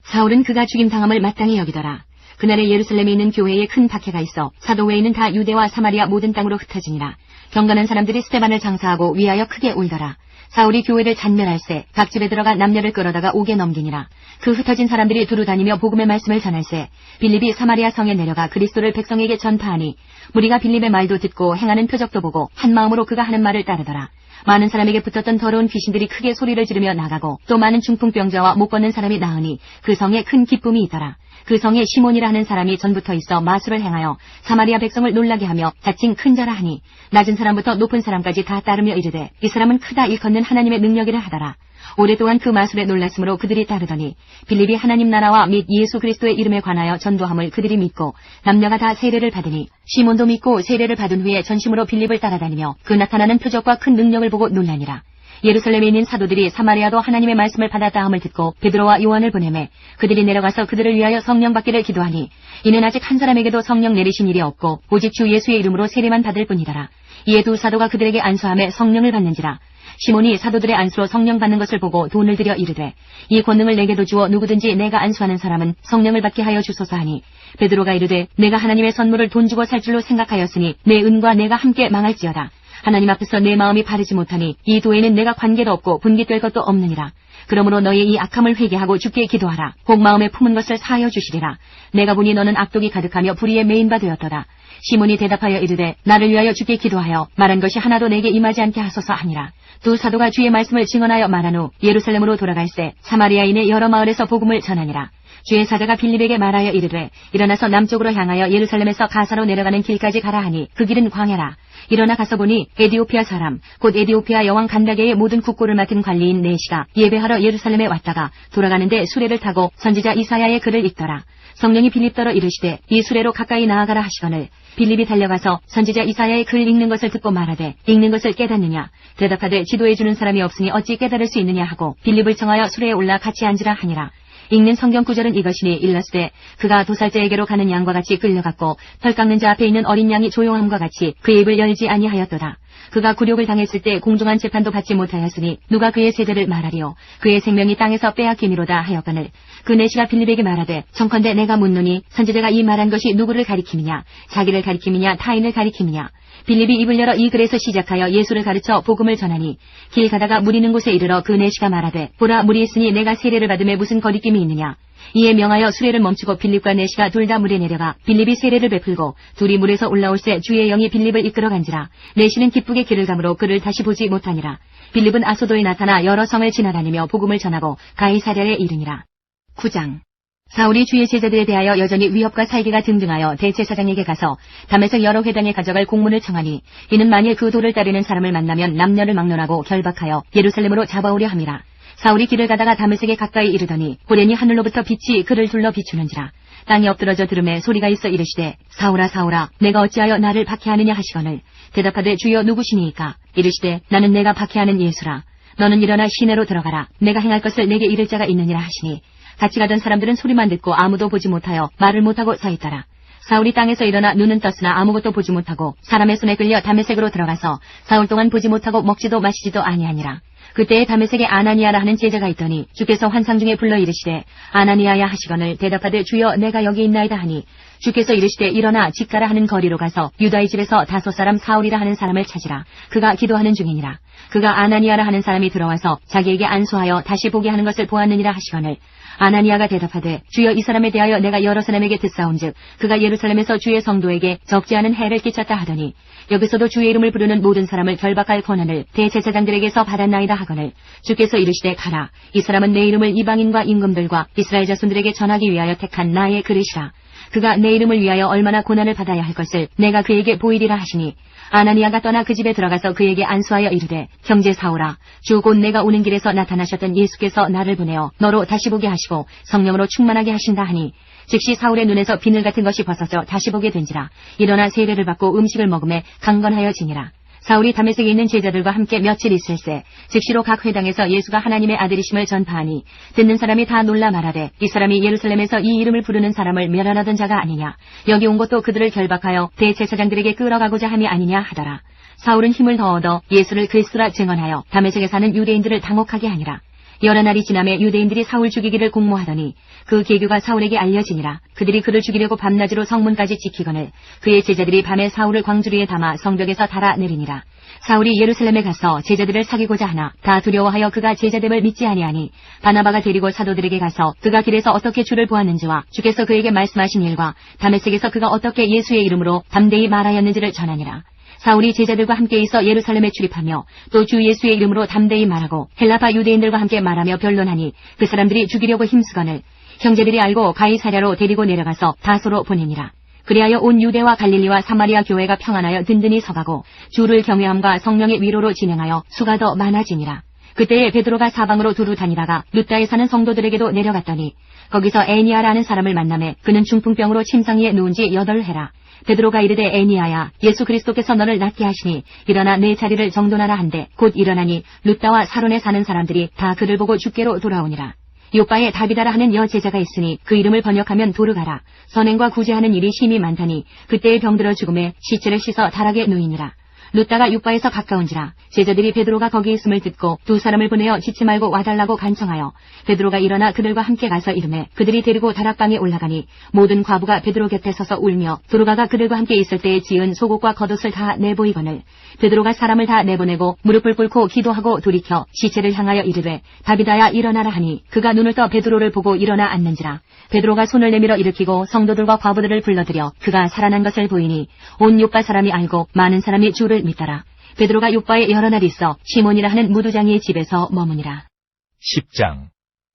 [SPEAKER 3] 사울은 그가 죽임당함을 마땅히 여기더라. 그날에 예루살렘에 있는 교회에 큰 박해가 있어 사도 외에는 다 유대와 사마리아 모든 땅으로 흩어지니라. 경건한 사람들이 스데반을 장사하고 위하여 크게 울더라. 사울이 교회를 잔멸할세 각 집에 들어가 남녀를 끌어다가 옥에 넘기니라. 그 흩어진 사람들이 두루 다니며 복음의 말씀을 전할세 빌립이 사마리아 성에 내려가 그리스도를 백성에게 전파하니 무리가 빌립의 말도 듣고 행하는 표적도 보고 한 마음으로 그가 하는 말을 따르더라. 많은 사람에게 붙었던 더러운 귀신들이 크게 소리를 지르며 나가고 또 많은 중풍병자와 못 걷는 사람이 나으니 그 성에 큰 기쁨이 있더라. 그 성에 시몬이라 하는 사람이 전부터 있어 마술을 행하여 사마리아 백성을 놀라게 하며 자칭 큰 자라 하니 낮은 사람부터 높은 사람까지 다 따르며 이르되 이 사람은 크다 일컫는 하나님의 능력이라 하더라. 오랫동안 그 마술에 놀랐으므로 그들이 따르더니 빌립이 하나님 나라와 및 예수 그리스도의 이름에 관하여 전도함을 그들이 믿고 남녀가 다 세례를 받으니 시몬도 믿고 세례를 받은 후에 전심으로 빌립을 따라다니며 그 나타나는 표적과 큰 능력을 보고 놀라니라. 예루살렘에 있는 사도들이 사마리아도 하나님의 말씀을 받았다 함을 듣고 베드로와 요한을 보내매 그들이 내려가서 그들을 위하여 성령 받기를 기도하니 이는 아직 한 사람에게도 성령 내리신 일이 없고 오직 주 예수의 이름으로 세례만 받을 뿐이더라. 이에 두 사도가 그들에게 안수하며 성령을 받는지라. 시몬이 사도들의 안수로 성령 받는 것을 보고 돈을 들여 이르되 이 권능을 내게도 주어 누구든지 내가 안수하는 사람은 성령을 받게 하여 주소서 하니 베드로가 이르되 내가 하나님의 선물을 돈 주고 살 줄로 생각하였으니 내 은과 내가 함께 망할지어다. 하나님 앞에서 내 마음이 바르지 못하니 이 도에는 내가 관계도 없고 분깃될 것도 없느니라. 그러므로 너의 이 악함을 회개하고 주께 기도하라. 복 마음에 품은 것을 사하여 주시리라. 내가 보니 너는 악독이 가득하며 불의에 메인 바 되었도다. 시몬이 대답하여 이르되 나를 위하여 주께 기도하여 말한 것이 하나도 내게 임하지 않게 하소서 하니라. 두 사도가 주의 말씀을 증언하여 말한 후 예루살렘으로 돌아갈새 사마리아인의 여러 마을에서 복음을 전하니라. 주의 사자가 빌립에게 말하여 이르되 일어나서 남쪽으로 향하여 예루살렘에서 가사로 내려가는 길까지 가라 하니 그 길은 광야라. 일어나 가서 보니 에디오피아 사람 곧 에디오피아 여왕 간다게의 모든 국고를 맡은 관리인 네시가 예배하러 예루살렘에 왔다가 돌아가는데 수레를 타고 선지자 이사야의 글을 읽더라. 성령이 빌립더러 이르시되 이 수레로 가까이 나아가라 하시거늘 빌립이 달려가서 선지자 이사야의 글 읽는 것을 듣고 말하되 읽는 것을 깨닫느냐. 대답하되 지도해주는 사람이 없으니 어찌 깨달을 수 있느냐 하고 빌립을 청하여 수레에 올라 같이 앉으라 하니라. 읽는 성경 구절은 이것이니 일러스되 그가 도살자에게로 가는 양과 같이 끌려갔고 털 깎는 자 앞에 있는 어린 양이 조용함과 같이 그의 입을 열지 아니하였도다. 그가 굴욕을 당했을 때 공정한 재판도 받지 못하였으니 누가 그의 세대를 말하리요. 그의 생명이 땅에서 빼앗기미로다 하였거늘 그 내시가 빌립에게 말하되 청컨대 내가 묻노니 선지자가 이 말한 것이 누구를 가리킴이냐 자기를 가리킴이냐 타인을 가리킴이냐. 빌립이 입을 열어 이 글에서 시작하여 예수를 가르쳐 복음을 전하니 길 가다가 물 있는 곳에 이르러 그 내시가 말하되 보라 물이 있으니 내가 세례를 받음에 무슨 거리낌이 있느냐. 이에 명하여 수레를 멈추고 빌립과 내시가 둘 다 물에 내려가 빌립이 세례를 베풀고 둘이 물에서 올라올새 주의 영이 빌립을 이끌어간지라. 내시는 기쁘게 길을 가므로 그를 다시 보지 못하니라. 빌립은 아소도에 나타나 여러 성을 지나다니며 복음을 전하고 가이사랴에 이르니라. 9장. 사울이 주의 제자들에 대하여 여전히 위협과 살기가 등등하여 대제사장에게 가서 담에색 여러 회당에 가져갈 공문을 청하니 이는 만일 그 도를 따르는 사람을 만나면 남녀를 막론하고 결박하여 예루살렘으로 잡아오려 함이라. 사울이 길을 가다가 다메섹에 가까이 이르더니 보려니 하늘로부터 빛이 그를 둘러 비추는지라. 땅에 엎드러져 들음에 소리가 있어 이르시되 사울아 사울아 내가 어찌하여 나를 박해하느냐 하시거늘 대답하되 주여 누구시니이까. 이르시되 나는 내가 박해하는 예수라. 너는 일어나 시내로 들어가라. 내가 행할 것을 내게 이를 자가 있느니라 하시니 같이 가던 사람들은 소리만 듣고 아무도 보지 못하여 말을 못하고 서 있더라. 사울이 땅에서 일어나 눈은 떴으나 아무것도 보지 못하고 사람의 손에 끌려 다메섹으로 들어가서 사흘 동안 보지 못하고 먹지도 마시지도 아니하니라. 그때에 다메섹에 아나니아라 하는 제자가 있더니 주께서 환상 중에 불러 이르시되 아나니아야 하시거늘 대답하되 주여 내가 여기 있나이다 하니 주께서 이르시되 일어나 집 가라 하는 거리로 가서 유다의 집에서 다섯 사람 사울이라 하는 사람을 찾으라. 그가 기도하는 중이니라. 그가 아나니아라 하는 사람이 들어와서 자기에게 안수하여 다시 보게 하는 것을 보았느니라 하시거늘 아나니아가 대답하되 주여 이 사람에 대하여 내가 여러 사람에게 듣사온즉 그가 예루살렘에서 주의 성도에게 적지 않은 해를 끼쳤다 하더니 여기서도 주의 이름을 부르는 모든 사람을 결박할 권한을 대제사장들에게서 받았나이다 하거늘 주께서 이르시되 가라. 이 사람은 내 이름을 이방인과 임금들과 이스라엘 자손들에게 전하기 위하여 택한 나의 그릇이라. 그가 내 이름을 위하여 얼마나 고난을 받아야 할 것을 내가 그에게 보이리라 하시니 아나니아가 떠나 그 집에 들어가서 그에게 안수하여 이르되 형제 사울아 주 곧 내가 오는 길에서 나타나셨던 예수께서 나를 보내어 너로 다시 보게 하시고 성령으로 충만하게 하신다 하니 즉시 사울의 눈에서 비늘 같은 것이 벗어져 다시 보게 된지라. 일어나 세례를 받고 음식을 먹음에 강건하여지니라. 사울이 다메섹에 있는 제자들과 함께 며칠 있을새 즉시로 각 회당에서 예수가 하나님의 아들이심을 전파하니 듣는 사람이 다 놀라 말하되 이 사람이 예루살렘에서 이 이름을 부르는 사람을 멸하던 자가 아니냐. 여기 온 것도 그들을 결박하여 대제사장들에게 끌어가고자 함이 아니냐 하더라. 사울은 힘을 더 얻어 예수를 그리스도라 증언하여 다메섹에 사는 유대인들을 당혹하게 하니라. 여러 날이 지남에 유대인들이 사울 죽이기를 공모하더니 그 계교가 사울에게 알려지니라. 그들이 그를 죽이려고 밤낮으로 성문까지 지키거늘 그의 제자들이 밤에 사울을 광주리에 담아 성벽에서 달아내리니라. 사울이 예루살렘에 가서 제자들을 사귀고자 하나 다 두려워하여 그가 제자됨을 믿지 아니하니 바나바가 데리고 사도들에게 가서 그가 길에서 어떻게 주를 보았는지와 주께서 그에게 말씀하신 일과 다메섹에서 그가 어떻게 예수의 이름으로 담대히 말하였는지를 전하니라. 사울이 제자들과 함께 있어 예루살렘에 출입하며 또 주 예수의 이름으로 담대히 말하고 헬라파 유대인들과 함께 말하며 변론하니 그 사람들이 죽이려고 힘쓰거늘 형제들이 알고 가이사랴로 데리고 내려가서 다소로 보내니라. 그리하여 온 유대와 갈릴리와 사마리아 교회가 평안하여 든든히 서가고 주를 경외함과 성령의 위로로 진행하여 수가 더 많아지니라. 그때에 베드로가 사방으로 두루 다니다가 룻다에 사는 성도들에게도 내려갔더니 거기서 애니아라는 사람을 만나매 그는 중풍병으로 침상위에 누운 지 8해라. 베드로가 이르되 애니아야 예수 그리스도께서 너를 낫게 하시니 일어나 내 자리를 정돈하라 한데 곧 일어나니 룻다와 사론에 사는 사람들이 다 그를 보고 주께로 돌아오니라. 요바에 다비다라 하는 여제자가 있으니 그 이름을 번역하면 도르가라. 선행과 구제하는 일이 힘이 많다니 그때에 병들어 죽음에 시체를 씻어 다락에 누이니라. 룻다가 요바에서 가까운지라. 제자들이 베드로가 거기 있음을 듣고 두 사람을 보내어 짓지 말고 와달라고 간청하여 베드로가 일어나 그들과 함께 가서 이르매 그들이 데리고 다락방에 올라가니 모든 과부가 베드로 곁에 서서 울며 도르가가 그들과 함께 있을 때에 지은 속옷과 겉옷을 다 내보이거늘 베드로가 사람을 다 내보내고 무릎을 꿇고 기도하고 돌이켜 시체를 향하여 이르되 다비다야 일어나라 하니 그가 눈을 떠 베드로를 보고 일어나 앉는지라. 베드로가 손을 내밀어 일으키고 성도들과 과부들을 불러들여 그가 살아난 것을 보이니 온 요빠 사람이 알고 많은 사람이 주를 믿더라. 베드로가 요빠에 여러 날 있어 시몬이라 하는 무두장이의 집에서 머무니라.
[SPEAKER 4] 10장.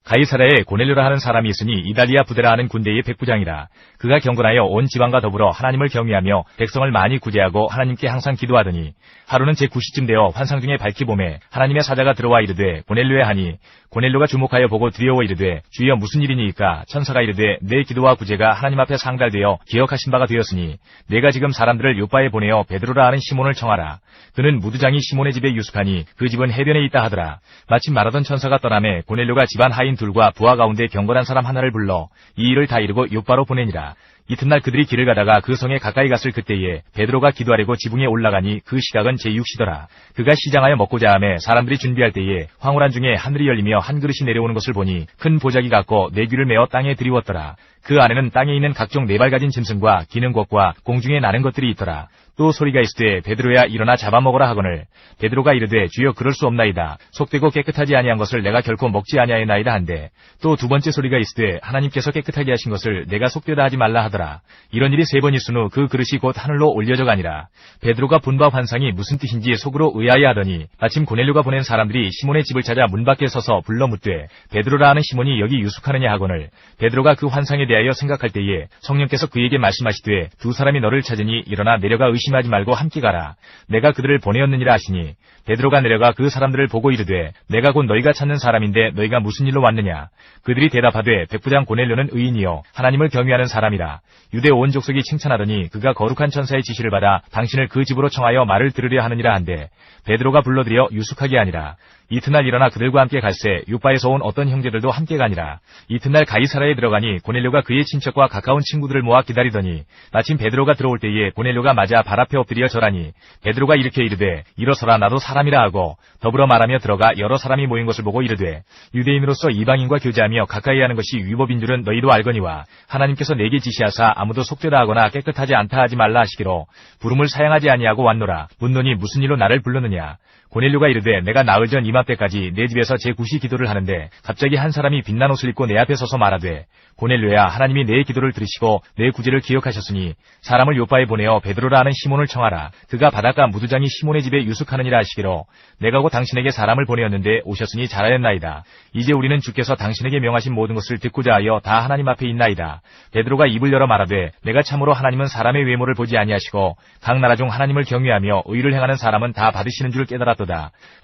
[SPEAKER 4] 가이사랴에 고넬료라 하는 사람이 있으니 이달리아 부대라 하는 군대의 백부장이라. 그가 경건하여 온 지방과 더불어 하나님을 경외하며 백성을 많이 구제하고 하나님께 항상 기도하더니 하루는 제 9시쯤 되어 환상 중에 밝히 보매 하나님의 사자가 들어와 이르되 고넬료에 하니 고넬료가 주목하여 보고 두려워 이르되 주여 무슨 일이니이까. 천사가 이르되 내 기도와 구제가 하나님 앞에 상달되어 기억하신 바가 되었으니 내가 지금 사람들을 요빠에 보내어 베드로라 하는 시몬을 청하라. 그는 무두장이 시몬의 집에 유숙하니 그 집은 해변에 있다 하더라. 마침 말하던 천사가 떠나매 고넬료가 집안 하인 둘과 부하 가운데 경건한 사람 하나를 불러 이 일을 다 이루고 요빠로 보내니라. 이튿날 그들이 길을 가다가 그 성에 가까이 갔을 그때에 베드로가 기도하려고 지붕에 올라가니 그 시각은 제6시더라. 그가 시장하여 먹고자 하매 사람들이 준비할 때에 황홀한 중에 하늘이 열리며 한 그릇이 내려오는 것을 보니 큰 보자기 같고 네 귀를 메어 땅에 들이웠더라. 그 안에는 땅에 있는 각종 네 발 가진 짐승과 기는 것과 공중에 나는 것들이 있더라. 또 소리가 있으되 베드로야 일어나 잡아먹으라 하거늘 베드로가 이르되 주여 그럴 수 없나이다. 속되고 깨끗하지 아니한 것을 내가 결코 먹지 아니하였나이다 한데 또 두 번째 소리가 있으되 하나님께서 깨끗하게 하신 것을 내가 속되다 하지 말라 하더라. 이런 일이 3번 있은 후 그 그릇이 곧 하늘로 올려져 가니라. 베드로가 본 바 환상이 무슨 뜻인지 속으로 의아해 하더니 마침 고넬료가 보낸 사람들이 시몬의 집을 찾아 문 밖에 서서 불러 묻되 베드로라 하는 시몬이 여기 유숙하느냐 하거늘 베드로가 그 환상에 대하여 생각할 때에 성령께서 그에게 말씀하시되 두 사람이 너를 찾으니 일어나 내려가 의심하지 말고 함께 가라. 내가 그들을 보내었느니라 하시니 베드로가 내려가 그 사람들을 보고 이르되 내가 곧 너희가 찾는 사람인데 너희가 무슨 일로 왔느냐. 그들이 대답하되 백부장 고넬료는 의인이요 하나님을 경외하는 사람이라. 유대 온 족속이 칭찬하더니 그가 거룩한 천사의 지시를 받아 당신을 그 집으로 청하여 말을 들으려 하느니라 한데 베드로가 불러들여 유숙하게 하니라. 이튿날 일어나 그들과 함께 갈새 요빠에서 온 어떤 형제들도 함께 가니라. 이튿날 가이사라에 들어가니 고넬료가 그의 친척과 가까운 친구들을 모아 기다리더니 마침 베드로가 들어올 때에 고넬료가 맞아 발 앞에 엎드려 절하니 베드로가 일으켜 이르되 일어서라 나도 사람이라 하고 더불어 말하며 들어가 여러 사람이 모인 것을 보고 이르되 유대인으로서 이방인과 교제하며 가까이 하는 것이 위법인 줄은 너희도 알거니와 하나님께서 내게 지시하사 아무도 속되다 하거나 깨끗하지 않다 하지 말라 하시기로 부름을 사양하지 아니하고 왔노라. 묻노니 무슨 일로 나를 불렀느냐. 고넬료가 이르되 내가 나흘 전 이맘때까지 내 집에서 제9시 기도를 하는데 갑자기 한 사람이 빛난 옷을 입고 내 앞에 서서 말하되 고넬료야 하나님이 내 기도를 들으시고 내 구제를 기억하셨으니 사람을 요빠에 보내어 베드로라 하는 시몬을 청하라. 그가 바닷가 무두장이 시몬의 집에 유숙하느니라 하시기로 내가 곧 당신에게 사람을 보내었는데 오셨으니 잘하였나이다. 이제 우리는 주께서 당신에게 명하신 모든 것을 듣고자 하여 다 하나님 앞에 있나이다. 베드로가 입을 열어 말하되 내가 참으로 하나님은 사람의 외모를 보지 아니하시고 각 나라 중 하나님을 경외하며 의를 행하는 사람은 다 받으시는 줄 깨달았도다.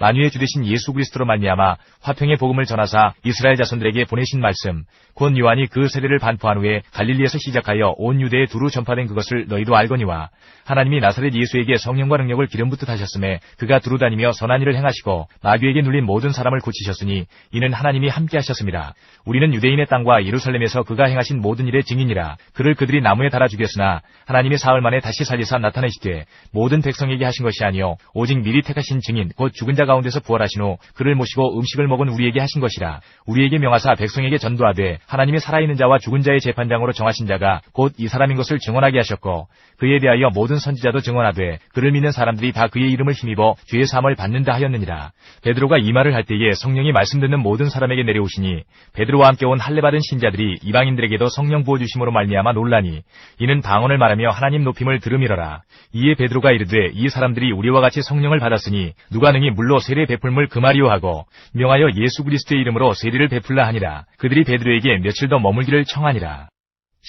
[SPEAKER 4] 만유의 주 되신 예수 그리스도로 말미암아 화평의 복음을 전하사 이스라엘 자손들에게 보내신 말씀 곧 요한이 그 세례를 반포한 후에 갈릴리에서 시작하여 온 유대에 두루 전파된 그것을 너희도 알거니와 하나님이 나사렛 예수에게 성령과 능력을 기름 붓듯 하셨음에 그가 두루 다니며 선한 일을 행하시고 마귀에게 눌린 모든 사람을 고치셨으니 이는 하나님이 함께 하셨습니다. 우리는 유대인의 땅과 예루살렘에서 그가 행하신 모든 일의 증인이라. 그를 그들이 나무에 달아 죽였으나 하나님이 사흘 만에 다시 살리사 나타내시되 모든 백성에게 하신 것이 아니요 오직 미리 택하신 증인 곧 죽은 자 가운데서 부활하신 후 그를 모시고 음식을 먹은 우리에게 하신 것이라. 우리에게 명하사 백성에게 전도하되 하나님이 살아있는 자와 죽은 자의 재판장으로 정하신 자가 곧 이 사람인 것을 증언하게 하셨고 그에 대하여 모든 선지자도 증언하되 그를 믿는 사람들이 다 그의 이름을 힘입어 죄의 사함을 받는다 하였느니라. 베드로가 이 말을 할 때에 성령이 말씀 듣는 모든 사람에게 내려오시니 베드로와 함께 온 할례받은 신자들이 이방인들에게도 성령 부어주심으로 말미암아 놀라니 이는 방언을 말하며 하나님 높임을 들음이러라. 이에 베드로가 이르되 이 사람들이 우리와 같이 성령을 받았으니 누가 능히 물로 세례 베풀물 금하리오 하고 명하여 예수 그리스도의 이름으로 세례를 베풀라 하니라. 그들이 베드로에게 며칠 더 머물기를 청하니라.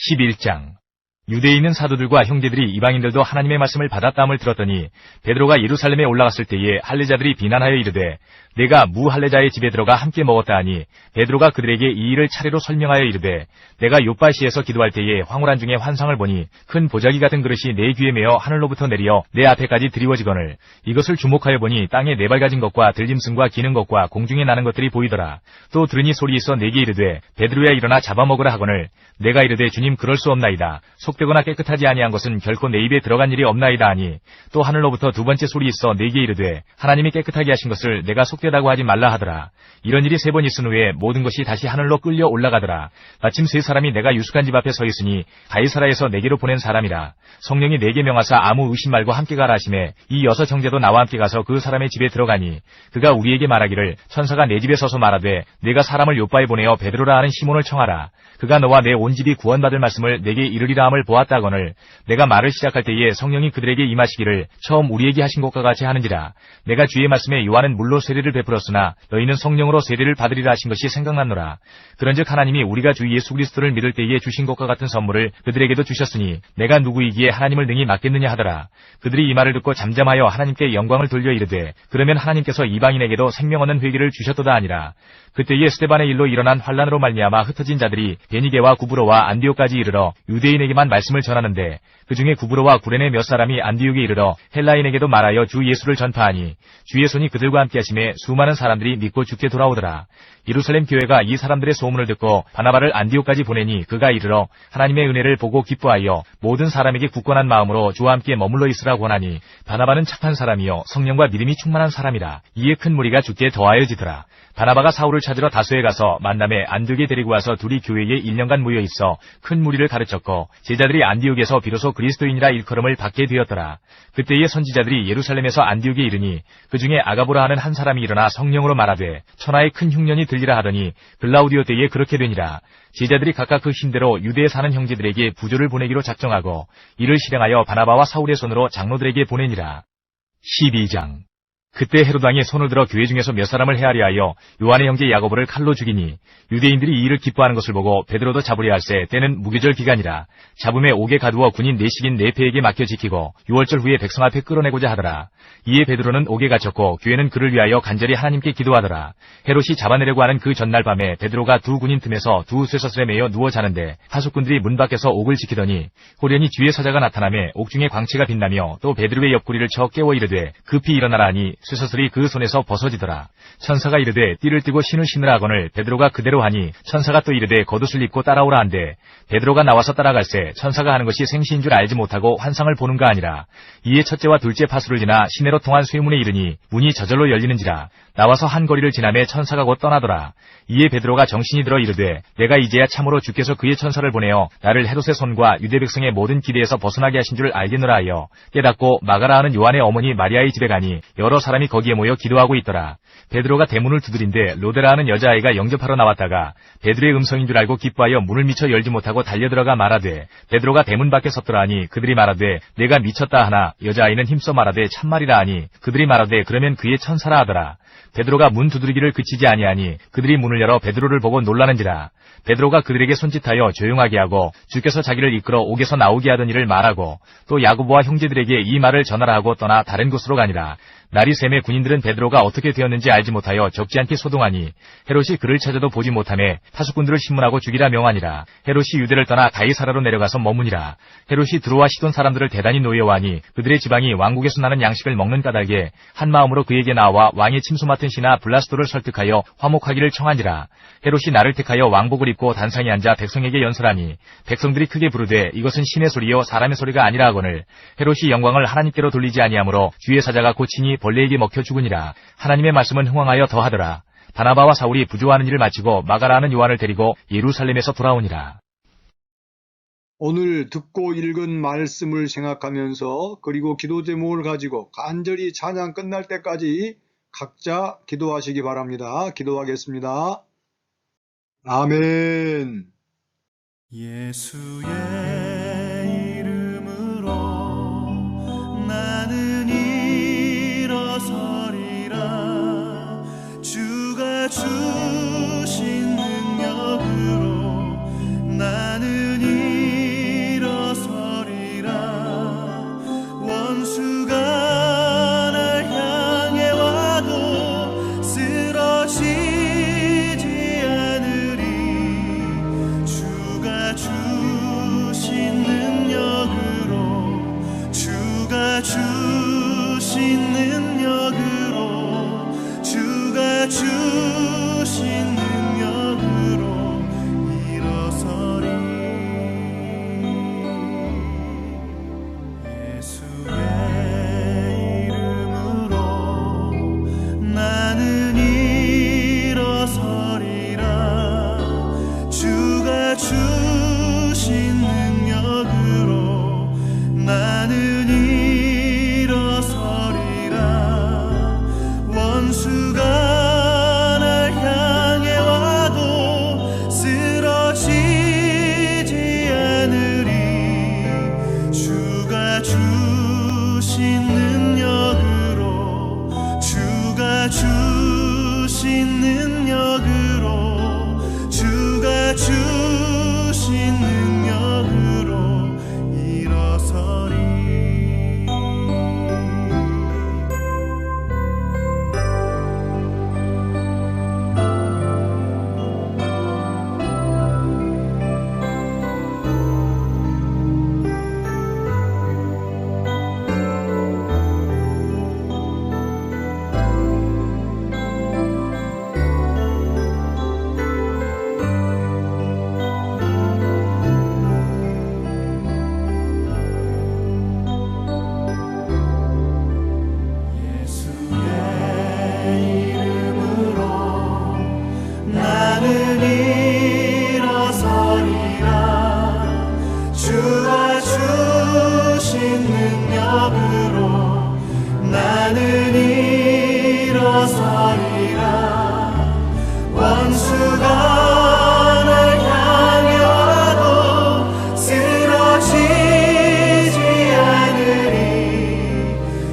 [SPEAKER 4] 11장 유대에 있는 사도들과 형제들이 이방인들도 하나님의 말씀을 받았다함을 들었더니 베드로가 예루살렘에 올라갔을 때에 할례자들이 비난하여 이르되 내가 무할례자의 집에 들어가 함께 먹었다 하니 베드로가 그들에게 이 일을 차례로 설명하여 이르되 내가 요빠시에서 기도할 때에 황홀한 중에 환상을 보니 큰 보자기 같은 그릇이 내 귀에 매어 하늘로부터 내리어 내 앞에까지 드리워지거늘 이것을 주목하여 보니 땅에 네 발 가진 것과 들짐승과 기는 것과 공중에 나는 것들이 보이더라. 또 들으니 소리 있어 내게 이르되 베드로야 일어나 잡아먹으라 하거늘 내가 이르되 주님 그럴 수 없나이다. 속되거나 깨끗하지 아니한 것은 결코 내 입에 들어간 일이 없나이다 하니 또 하늘로부터 두 번째 소리 있어 내게 이르되 하나님이 깨끗하게 하신 것을 내가 속되다고 하지 말라 하더라. 이런 일이 3번 있은 후에 모든 것이 다시 하늘로 끌려 올라가더라. 마침 3사람이 내가 유숙한 집 앞에 서 있으니 가이사라에서 내게로 보낸 사람이라. 성령이 내게 명하사 아무 의심 말고 함께 가라 하시매 이 6 형제도 나와 함께 가서 그 사람의 집에 들어가니 그가 우리에게 말하기를 천사가 내 집에 서서 말하되 내가 사람을 요빠에 보내어 베드로라 하는 시몬을 청하라. 그가 너와 내 온 집이 구원받을 말씀을 내게 이르리라 함을 보았다거늘 내가 말을 시작할 때에 성령이 그들에게 임하시기를 처음 우리에게 하신 것과 같이 하는지라. 내가 주의 말씀에 요한은 물로 세례를 베풀었으나 너희는 성령으로 세례를 받으리라 하신 것이 생각났노라. 그런즉 하나님이 우리가 주 예수 그리스도를 믿을 때에 주신 것과 같은 선물을 그들에게도 주셨으니 내가 누구이기에 하나님을 능히 맡겠느냐 하더라. 그들이 이 말을 듣고 잠잠하여 하나님께 영광을 돌려 이르되 그러면 하나님께서 이방인에게도 생명 얻는 회개를 주셨도다 하니라. 그때에 스데반의 일로 일어난 환란으로 말미암아 흩어진 자들이 베니게와 구브로와 안디옥까지 이르러 유대인에게만 말씀을 전하는데 그 중에 구브로와 구레네 몇 사람이 안디옥에 이르러 헬라인에게도 말하여 주 예수를 전파하니 주의 손이 그들과 함께 하심에 수많은 사람들이 믿고 주께 돌아오더라. 예루살렘 교회가 이 사람들의 소문을 듣고 바나바를 안디옥까지 보내니 그가 이르러 하나님의 은혜를 보고 기뻐하여 모든 사람에게 굳건한 마음으로 주와 함께 머물러 있으라 권하니 바나바는 착한 사람이요 성령과 믿음이 충만한 사람이라. 이에 큰 무리가 주께 더하여지더라. 바나바가 사울을 찾으러 다소에 가서 만남에 안디옥에 데리고 와서 둘이 교회에 1년간 모여 있어 큰 무리를 가르쳤고 제자들이 안디옥에서 비로소 그리스도인이라 일컬음을 받게 되었더라. 그때의 선지자들이 예루살렘에서 안디옥에 이르니 그 중에 아가보라 하는 한 사람이 일어나 성령으로 말하되 천하의 큰 흉년이 들리라 하더니 글라우디오 때에 그렇게 되니라. 제자들이 각각 그 힘대로 유대에 사는 형제들에게 부조를 보내기로 작정하고 이를 실행하여 바나바와 사울의 손으로 장로들에게 보내니라. 12장 그때 헤롯 왕이 손을 들어 교회 중에서 몇 사람을 헤아려 하여 요한의 형제 야고보를 칼로 죽이니 유대인들이 이 일을 기뻐하는 것을 보고 베드로도 잡으려 할세 때는 무교절 기간이라. 잡음에 옥에 가두어 군인 내식인 네페에게 맡겨 지키고 6월절 후에 백성 앞에 끌어내고자 하더라. 이에 베드로는 옥에 갇혔고 교회는 그를 위하여 간절히 하나님께 기도하더라. 헤롯이 잡아내려고 하는 그 전날 밤에 베드로가 두 군인 틈에서 두 쇠사슬에 매여 누워 자는데 하숙군들이 문 밖에서 옥을 지키더니 호련히 주의 사자가 나타나매 옥중에 광채가 빛나며 또 베드로의 옆구리를 쳐 깨워 이르되 급히 일어나라 하니 쇠사슬이 그 손에서 벗어지더라. 천사가 이르되 띠를 띠고 신을 신으라 하거늘 베드로가 그대로 하니 천사가 또 이르되 겉옷을 입고 따라오라 한데 베드로가 나와서 따라갈새 천사가 하는 것이 생시인 줄 알지 못하고 환상을 보는가 아니라. 이에 첫째와 둘째 파수를 지나 시내로 통한 쇠문에 이르니 문이 저절로 열리는지라. 나와서 한 거리를 지나매 천사가 곧 떠나더라. 이에 베드로가 정신이 들어 이르되 내가 이제야 참으로 주께서 그의 천사를 보내어 나를 헤롯의 손과 유대 백성의 모든 기대에서 벗어나게 하신 줄 알겠노라 하여 깨닫고 마가라 하는 요한의 어머니 마리아의 집에 가니 여러 사람이 거기에 모여 기도하고 있더라. 베드로가 대문을 두드린데 로데라 하는 여자아이가 영접하러 나왔다가 베드로의 음성인 줄 알고 기뻐하여 문을 미처 열지 못하고 달려들어가 말하되 베드로가 대문 밖에 섰더라 하니 그들이 말하되 내가 미쳤다 하나 여자아이는 힘써 말하되 참말이라 하니 그들이 말하되 그러면 그의 천사라 하더라. 베드로가 문 두드리기를 그치지 아니하니 그들이 문을 열어 베드로를 보고 놀라는지라. 베드로가 그들에게 손짓하여 조용하게 하고 주께서 자기를 이끌어 옥에서 나오게 하던 일을 말하고 또 야고보와 형제들에게 이 말을 전하라 하고 떠나 다른 곳으로 가니라. 날이 새매 군인들은 베드로가 어떻게 되었는지 알지 못하여 적지 않게 소동하니 헤롯이 그를 찾아도 보지 못하매 파수꾼들을 신문하고 죽이라 명하니라. 헤롯이 유대를 떠나 가이사라로 내려가서 머무니라. 헤롯이 두로와 시돈 사람들을 대단히 노여워하니 그들의 지방이 왕국에서 나는 양식을 먹는 까닭에 한 마음으로 그에게 나와 왕의 침소 맡은 신하 블라스도를 설득하여 화목하기를 청하니라. 헤롯이 나를 택하여 왕복을 입고 단상에 앉아 백성에게 연설하니 백성들이 크게 부르되 이것은 신의 소리요 사람의 소리가 아니라 하거늘 헤롯이 영광을 하나님께로 돌리지 아니하므로 주의 사자가 고치니 벌레에게 먹혀 죽으니라. 하나님의 말씀은 흥왕하여 더하더라. 바나바와 사울이 부조하는 일을 마치고 마가라 하는 요한을 데리고 예루살렘에서 돌아오니라.
[SPEAKER 1] 오늘 듣고 읽은 말씀을 생각하면서 그리고 기도 제목을 가지고 간절히 찬양 끝날 때까지 각자 기도하시기 바랍니다. 기도하겠습니다. 아멘.
[SPEAKER 5] 예수의 이름으로 나는 일어서리라. 주가 주신 능력으로 나는 일어서리라. 원수가 날 향해 와도 쓰러지지 않으리. 주가 주신 능력으로 주가 주신 능력으로 주가 주신 능력으로 일어서리. 예수의 이름으로 나는 일어서리라. 주가 주신 능력으로 나는 일어서리라. 원수가 날 향해 와도 쓰러지지 않으리. 주가 주신 능력으로 주가 주신 능력으로 주가 주신 능력으로 일어서리. 예수의 이름으로 나는 일어서리라. 주가 주신 능력으로 나는 일어서리라. 원수가 날 향해 와도 쓰러지지 않으리.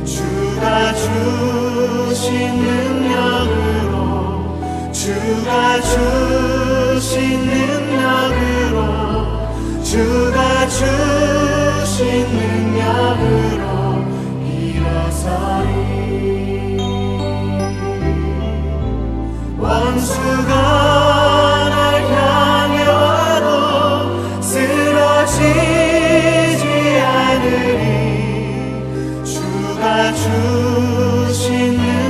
[SPEAKER 5] 주가 주신 능력으로 주가 주신 능력으로 주가 주신 능력으로 일어서리. 원수가 날 향해 와도 쓰러지지 않으리. 주가 주신 능력으로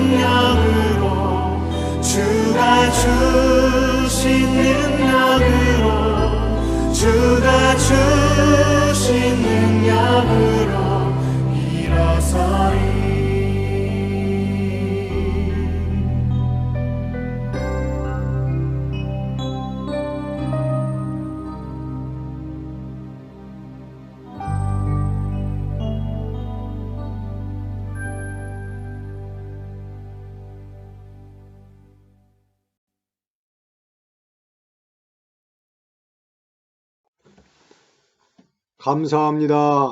[SPEAKER 1] 감사합니다.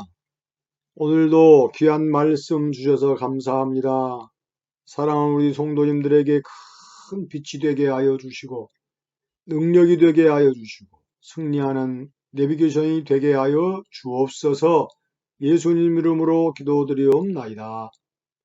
[SPEAKER 1] 오늘도 귀한 말씀 주셔서 감사합니다. 사랑하는 우리 성도님들에게 큰 빛이 되게 하여 주시고 능력이 되게 하여 주시고 승리하는 내비게이션이 되게 하여 주옵소서. 예수님 이름으로 기도드리옵나이다.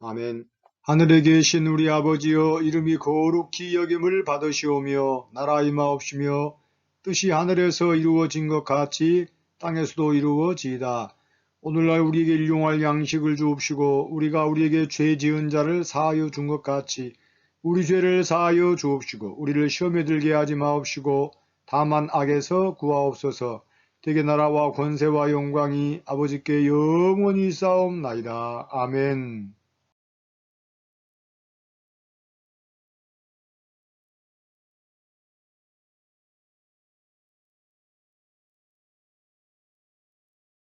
[SPEAKER 1] 아멘. 하늘에 계신 우리 아버지여, 이름이 거룩히 여김을 받으시오며 나라 임하옵시며 뜻이 하늘에서 이루어진 것 같이 땅에서도 이루어지이다. 오늘날 우리에게 일용할 양식을 주옵시고 우리가 우리에게 죄 지은 자를 사하여 준 것 같이 우리 죄를 사하여 주옵시고 우리를 시험에 들게 하지 마옵시고 다만 악에서 구하옵소서. 대개 나라와 권세와 영광이 아버지께 영원히 있사옵나이다. 아멘.